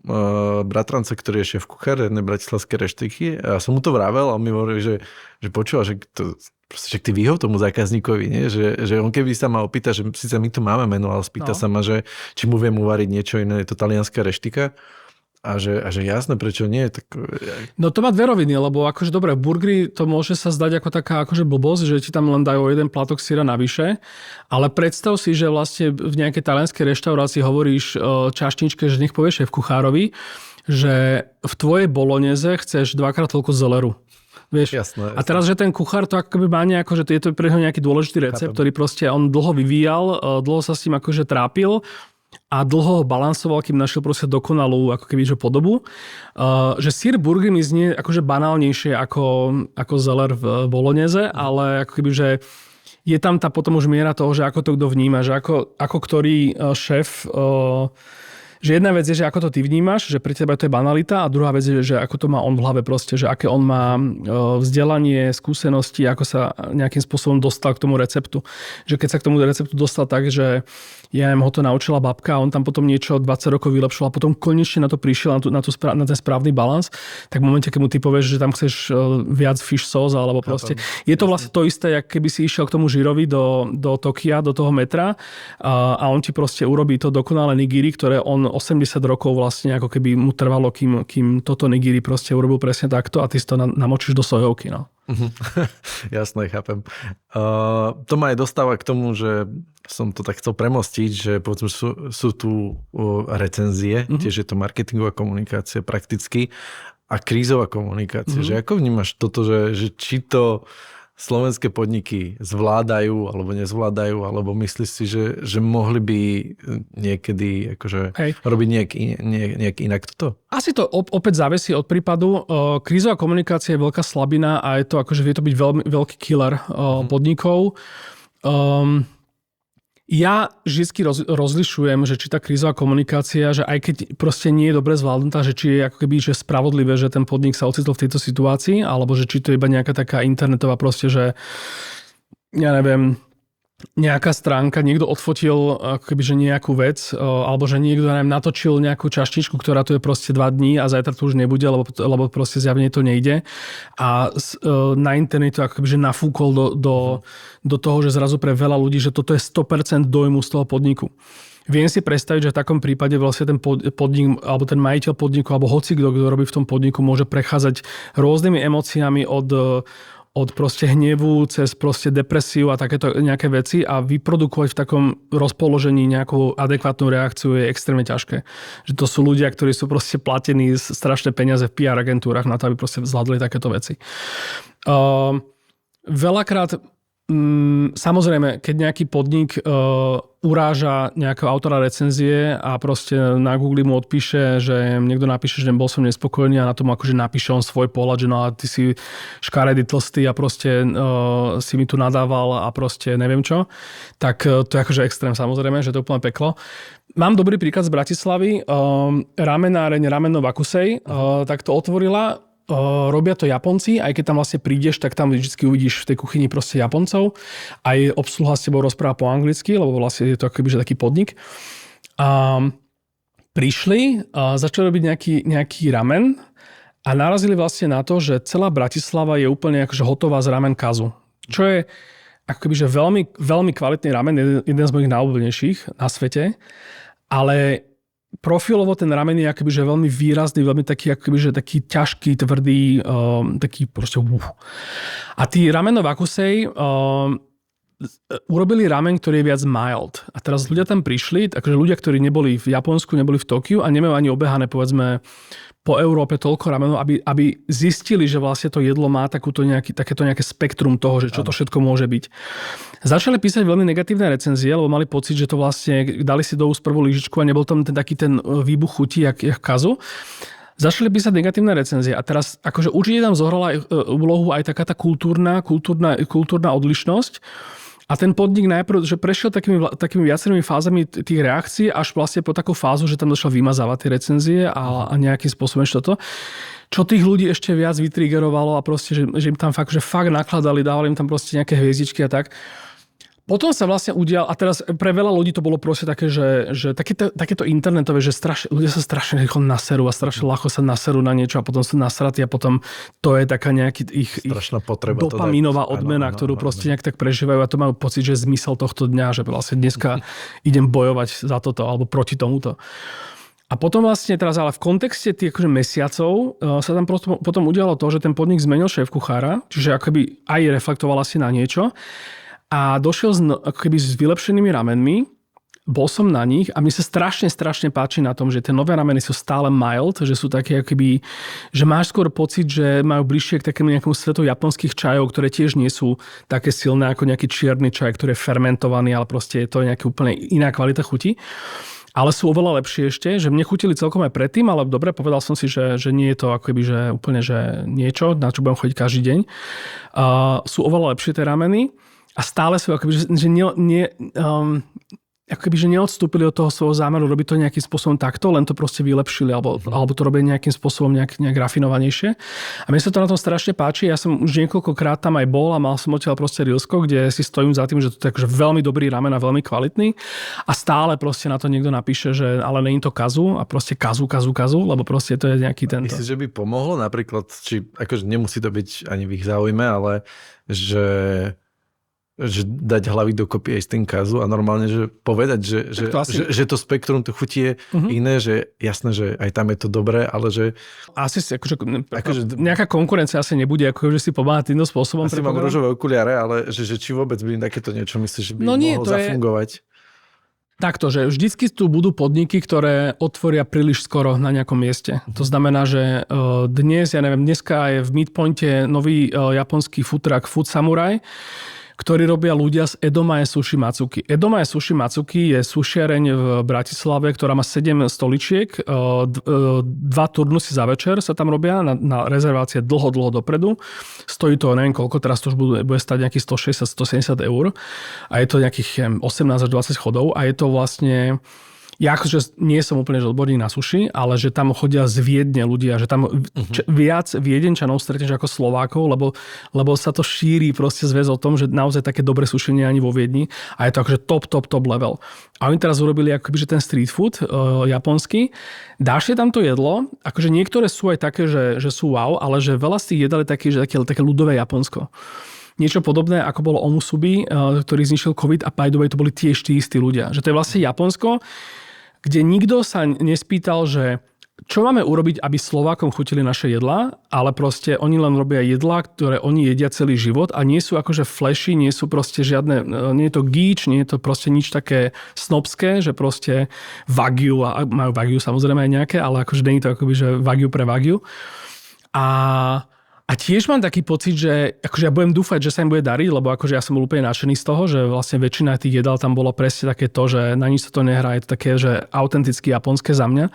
bratranca, ktorý je šéf kuchár jednej bratislavskej reštiky a som mu to vravel a on mi hovorí, že počúva, že to proste, že ty vyhov tomu zákazníkovi, nie? Že on keby sa ma opýta, že síce my tu máme menu, ale spýta sa ma, že či mu viem uvariť niečo iné, je to talianská reštika. A že jasné, prečo nie? Tak... No to má dve roviny, lebo akože dobre, burgery to môže sa zdať ako taká akože blbosť, že ti tam len dajú jeden plátok syra navyše, ale predstav si, že vlastne v nejakej talianskej reštaurácii hovoríš čašničke, že nech povieš šéf kuchárovi, že v tvojej bolognese chceš dvakrát toľko zeleru. Vieš? Jasné. A teraz, že ten kuchár to akoby má nejako, že je to pre neho nejaký dôležitý recept, ktorý proste on dlho vyvíjal, dlho sa s tým akože trápil a dlho ho balansoval, kým našiel proste dokonalú ako keby, že podobu. Že sír burger mi znie akože banálnejšie ako zeler v bolognese, ale ako keby, že je tam tá potom už miera toho, že ako to kto vníma, že ako ktorý šéf... Že jedna vec je, že ako to ty vnímaš, že pre teba to je banalita a druhá vec je, že ako to má on v hlave proste, že aké on má vzdelanie, skúsenosti, ako sa nejakým spôsobom dostal k tomu receptu. Že keď sa k tomu receptu dostal tak, že ja ho to naučila babka a on tam potom niečo 20 rokov vylepšil a potom konečne na to prišiel, na ten správny balans, tak v momente, keď mu ty povieš, že tam chceš viac fish sauce alebo proste. Je to vlastne to isté, jak keby si išiel k tomu Žirovi do Tokia, do toho metra a on ti proste urobí to dokonalé nigiri, ktoré on 80 rokov vlastne ako keby mu trvalo, kým toto nigiri proste urobil presne takto a ty si to namočíš do sojovky, no. Jasné, chápem. To ma aj dostáva k tomu, že som to tak chcel premostiť, že povedzme sú tu recenzie, tiež je to marketingová komunikácia prakticky a krízová komunikácia. Že ako vnímaš toto, že či to slovenské podniky zvládajú alebo nezvládajú, alebo myslíš si, že mohli by niekedy akože robiť nejak inak toto? Asi to opäť závisí od prípadu. Krízová komunikácia je veľká slabina a je to akože vie to byť veľmi veľký killer podnikov. Ja vždy rozlišujem, že či tá krízová komunikácia, že aj keď proste nie je dobre zvládnutá, že či je ako keby že spravodlivé, že ten podnik sa ocitol v tejto situácii, alebo že či to je iba nejaká taká internetová proste, že ja neviem, nejaká stránka, niekto odfotil ako keby, že nejakú vec, alebo že niekto natočil nejakú čaštičku, ktorá tu je proste 2 dní a zajtra tu už nebude, lebo proste zjavne to nejde. A na internetu ako keby, že nafúkol do toho, že zrazu pre veľa ľudí, že toto je 100% dojmu z toho podniku. Viem si predstaviť, že v takom prípade vlastne ten podnik, alebo ten majiteľ podniku, alebo hoci kto robí v tom podniku, môže prechádzať rôznymi emóciami od proste hnevu cez proste depresiu a takéto nejaké veci a vyprodukovať v takom rozpoložení nejakú adekvátnu reakciu je extrémne ťažké. Že to sú ľudia, ktorí sú proste platení strašné peniaze v PR agentúrach na to, aby proste zvládli takéto veci. Veľakrát samozrejme, keď nejaký podnik uráža nejakého autora recenzie a proste na Google mu odpíše, že niekto napíše, že bol som nespokojný a na tom akože napíše on svoj pohľad, že no a ty si škaredý tlstý a proste si mi tu nadával a proste neviem čo, tak to je akože extrém samozrejme, že to je úplne peklo. Mám dobrý príklad z Bratislavy. Ramenáreň Rameno Vakusej tak to otvorila. Robia to Japonci, aj keď tam vlastne prídeš, tak tam vždy uvidíš v tej kuchyni proste Japoncov. Aj obsluha s tebou rozpráva po anglicky, lebo vlastne je to akoby že taký podnik. A prišli, začali robiť nejaký ramen a narazili vlastne na to, že celá Bratislava je úplne akože hotová z ramen Kazu. Čo je akoby, že veľmi, veľmi kvalitný ramen, jeden z mojich najobľúbenejších na svete, ale profilovo ten ramen je akoby, že veľmi výrazný, veľmi taký, akoby, že taký ťažký, tvrdý, taký proste A tí rameno Wakusei urobili ramen, ktorý je viac mild. A teraz ľudia tam prišli, akože ľudia, ktorí neboli v Japonsku, neboli v Tokiu a nemajú ani obehané, povedzme, po Európe toľko ramenov, aby zistili, že vlastne to jedlo má takéto nejaké spektrum toho, že čo to všetko môže byť. Začali písať veľmi negatívne recenzie, lebo mali pocit, že to vlastne dali si do úst prvú lyžičku a nebol tam taký ten výbuch chuti, jak Kazu. Začali písať negatívne recenzie a teraz akože určite tam zohrala úlohu aj taká tá kultúrna odlišnosť. A ten podnik najprv, že prešiel takými viacerými fázami tých reakcií, až vlastne po takú fázu, že tam došlo vymazávať tie recenzie a nejakým spôsobom ešte toto. Čo tých ľudí ešte viac vytrigerovalo a proste, že im tam fakt nakladali, dávali im tam proste nejaké hviezdičky a tak. Potom sa vlastne udial, a teraz pre veľa ľudí to bolo proste také, že takéto internetové, že ľudia sa strašne rýchlo naserú a strašne ľahko sa naserú na niečo a potom sú nasratí a potom to je taká nejaký ich potreba dopamínová odmena, ktorú proste nejak tak prežívajú a to majú pocit, že je zmysel tohto dňa, že vlastne dneska idem bojovať za toto alebo proti tomuto. A potom vlastne teraz ale v kontexte tých akože mesiacov sa tam potom udialo to, že ten podnik zmenil šéf kuchára, čiže akoby aj reflektoval asi na niečo. A došiel s vylepšenými ramenmi, bol som na nich a mne sa strašne páči na tom, že tie nové rameny sú stále mild, že sú také akoby, že máš skôr pocit, že majú bližšie k takému nejakému svetu japonských čajov, ktoré tiež nie sú také silné ako nejaký čierny čaj, ktorý je fermentovaný, ale proste je to nejaká úplne iná kvalita chuti. Ale sú oveľa lepšie ešte, že mne chutili celkom aj predtým, ale dobre, povedal som si, že nie je to akoby, že úplne že niečo, na čo budem chodiť každý deň. Sú oveľa lepšie tie rameny. A stále sú akoby, že neodstúpili od toho svojho zámeru robiť to nejakým spôsobom takto, len to proste vylepšili alebo to robia nejakým spôsobom nejak rafinovanejšie. A mne sa to na tom strašne páči. Ja som už niekoľkokrát tam aj bol a mal som odtiaľ proste Rilsko, kde si stojím za tým, že to je akože veľmi dobrý ramen a veľmi kvalitný a stále proste na to niekto napíše, že ale nie je to Kazu a proste Kazu, lebo proste to je nejaký tento. Myslíš, že by pomohlo napríklad, či akože nemusí to byť ani v ich záujme, ale že dať hlavy dokopy aj s tým Kazu a normálne, že povedať, že to spektrum to chutí je iné, že jasné, že aj tam je to dobré, ale že... Asi akože nejaká konkurencia asi nebude, akože si pomáhať týmto spôsobom. Asi mám ružové okuliare, ale že či vôbec by takéto niečo myslíš, že by mohlo zafungovať? Takto, že vždycky tu budú podniky, ktoré otvoria príliš skoro na nejakom mieste. To znamená, že dneska je v Midpointe nový japonský food truck Food Samurai, ktorí robia ľudia z Edomae Sushi Matsuki. Edomae Sushi Matsuki je sushiareň v Bratislave, ktorá má 7 stoličiek, 2 turnusy za večer sa tam robia na rezervácie dlho dopredu. Stojí to, neviem koľko, teraz to už bude stať nejakých 160-170 eur a je to nejakých 18 až 20 chodov a je to vlastne... Ja akože nie som úplne odborník na sushi, ale že tam chodia z Viedne ľudia, že tam viac Viedenčanov stretneš ako Slovákov, lebo sa to šíri proste zväz o tom, že naozaj také dobré sushi nie je ani vo Viedni a je to akože top level. A oni teraz urobili akoby, že ten street food japonský. Dáš si tam to jedlo, akože niektoré sú aj také, že sú wow, ale že veľa z tých jedal je také ľudové Japonsko. Niečo podobné, ako bolo Omusubi, ktorý zničil COVID a by the way, to boli tiež tí istí ľudia. Že to je vlastne Japonsko, kde nikto sa nespýtal, že čo máme urobiť, aby Slovákom chutili naše jedlá, ale proste oni len robia jedlá, ktoré oni jedia celý život a nie sú akože flashy, nie sú proste žiadne, nie je to gíč, nie je to proste nič také snobské, že proste wagyu, a majú wagyu samozrejme aj nejaké, ale akože nie je to akoby, že wagyu pre wagyu. A tiež mám taký pocit, že akože ja budem dúfať, že sa im bude dariť, lebo akože ja som bol úplne nadšený z toho, že vlastne väčšina tých jedál tam bolo presne také to, že na nič sa to nehrá, je to také, že autenticky japonské za mňa.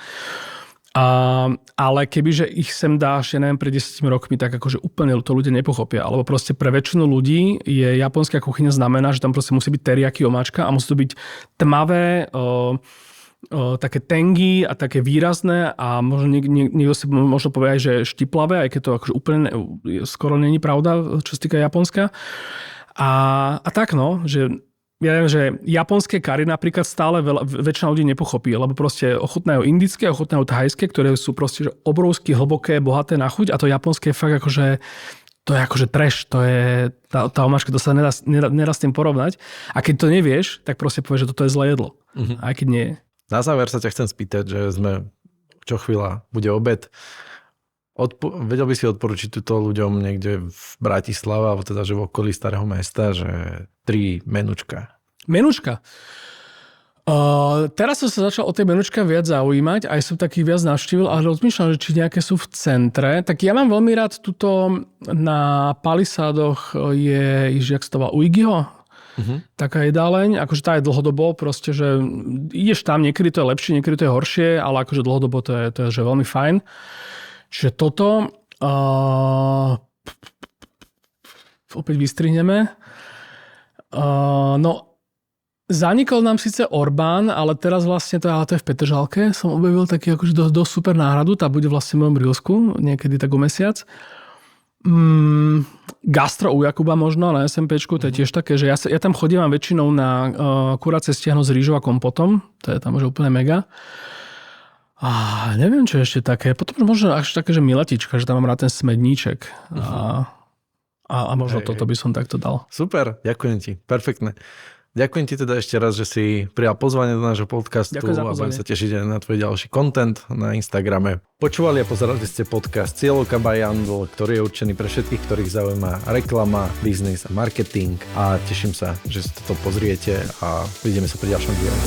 Ale kebyže ich sem dáš, ja neviem, pred 10 rokmi, tak akože úplne to ľudia nepochopia. Alebo proste pre väčšinu ľudí je japonská kuchyňa znamená, že tam proste musí byť teriyaki omáčka a musí to byť tmavé, také tangy a také výrazné a možno niekto si možno povie aj, že štiplavé, aj keď to akože úplne skoro není pravda, čo sa týka Japonska. A tak no, že ja viem, že japonské kari napríklad stále väčšina ľudí nepochopí, lebo proste ochutnajú indické, ochutnajú thajské, ktoré sú proste že obrovsky hlboké, bohaté na chuť a to japonské je fakt akože, to je akože trash, to je tá omáčka, to sa nedá s tým porovnať. A keď to nevieš, tak proste povieš, že toto je zlé jedlo. Aj keď nie je. Na záver sa ťa chcem spýtať, že sme čo chvíľa, bude obed. Vedel by si odporučiť túto ľuďom niekde v Bratislave, alebo teda, že v okolí starého mesta, že 3 menučka. Menučka? Teraz som sa začal o tej menučka viac zaujímať, aj som takých viac navštívil, ale rozmýšľam, že či nejaké sú v centre. Tak ja mám veľmi rád tuto na Palisádoch je, jak sa to volá, Uigiho? Taká jedáleň, akože tá je dlhodobo, proste, že ideš tam, niekedy to je lepšie, niekedy to je horšie, ale akože dlhodobo to je že veľmi fajn. Čiže toto opäť vystrihneme. No, zanikol nám síce Orbán, ale teraz vlastne to je v Petržalke. Som objavil taký akože dosť super náhradu. Tá bude vlastne v mojom Rilsku, niekedy tak o mesiac. Gastro u Jakuba možno na SMPčku, to je tiež také, že ja tam chodím väčšinou na kurácie stiahno s rýžou a kompotom. To je tam už úplne mega. A neviem, čo je ešte také. Potom možno až také, že miletička, že tam mám rád ten smedníček. A možno toto by som takto dal. Super, ďakujem ti. Perfektné. Ďakujem ti teda ešte raz, že si prijal pozvanie do nášho podcastu a budem sa tešiť aj na tvoj ďalší content na Instagrame. Počúvali a pozerali ste podcast Cieľovka by Jandl, ktorý je určený pre všetkých, ktorých zaujíma reklama, biznis a marketing a teším sa, že si toto pozriete a vidíme sa pri ďalšom diele.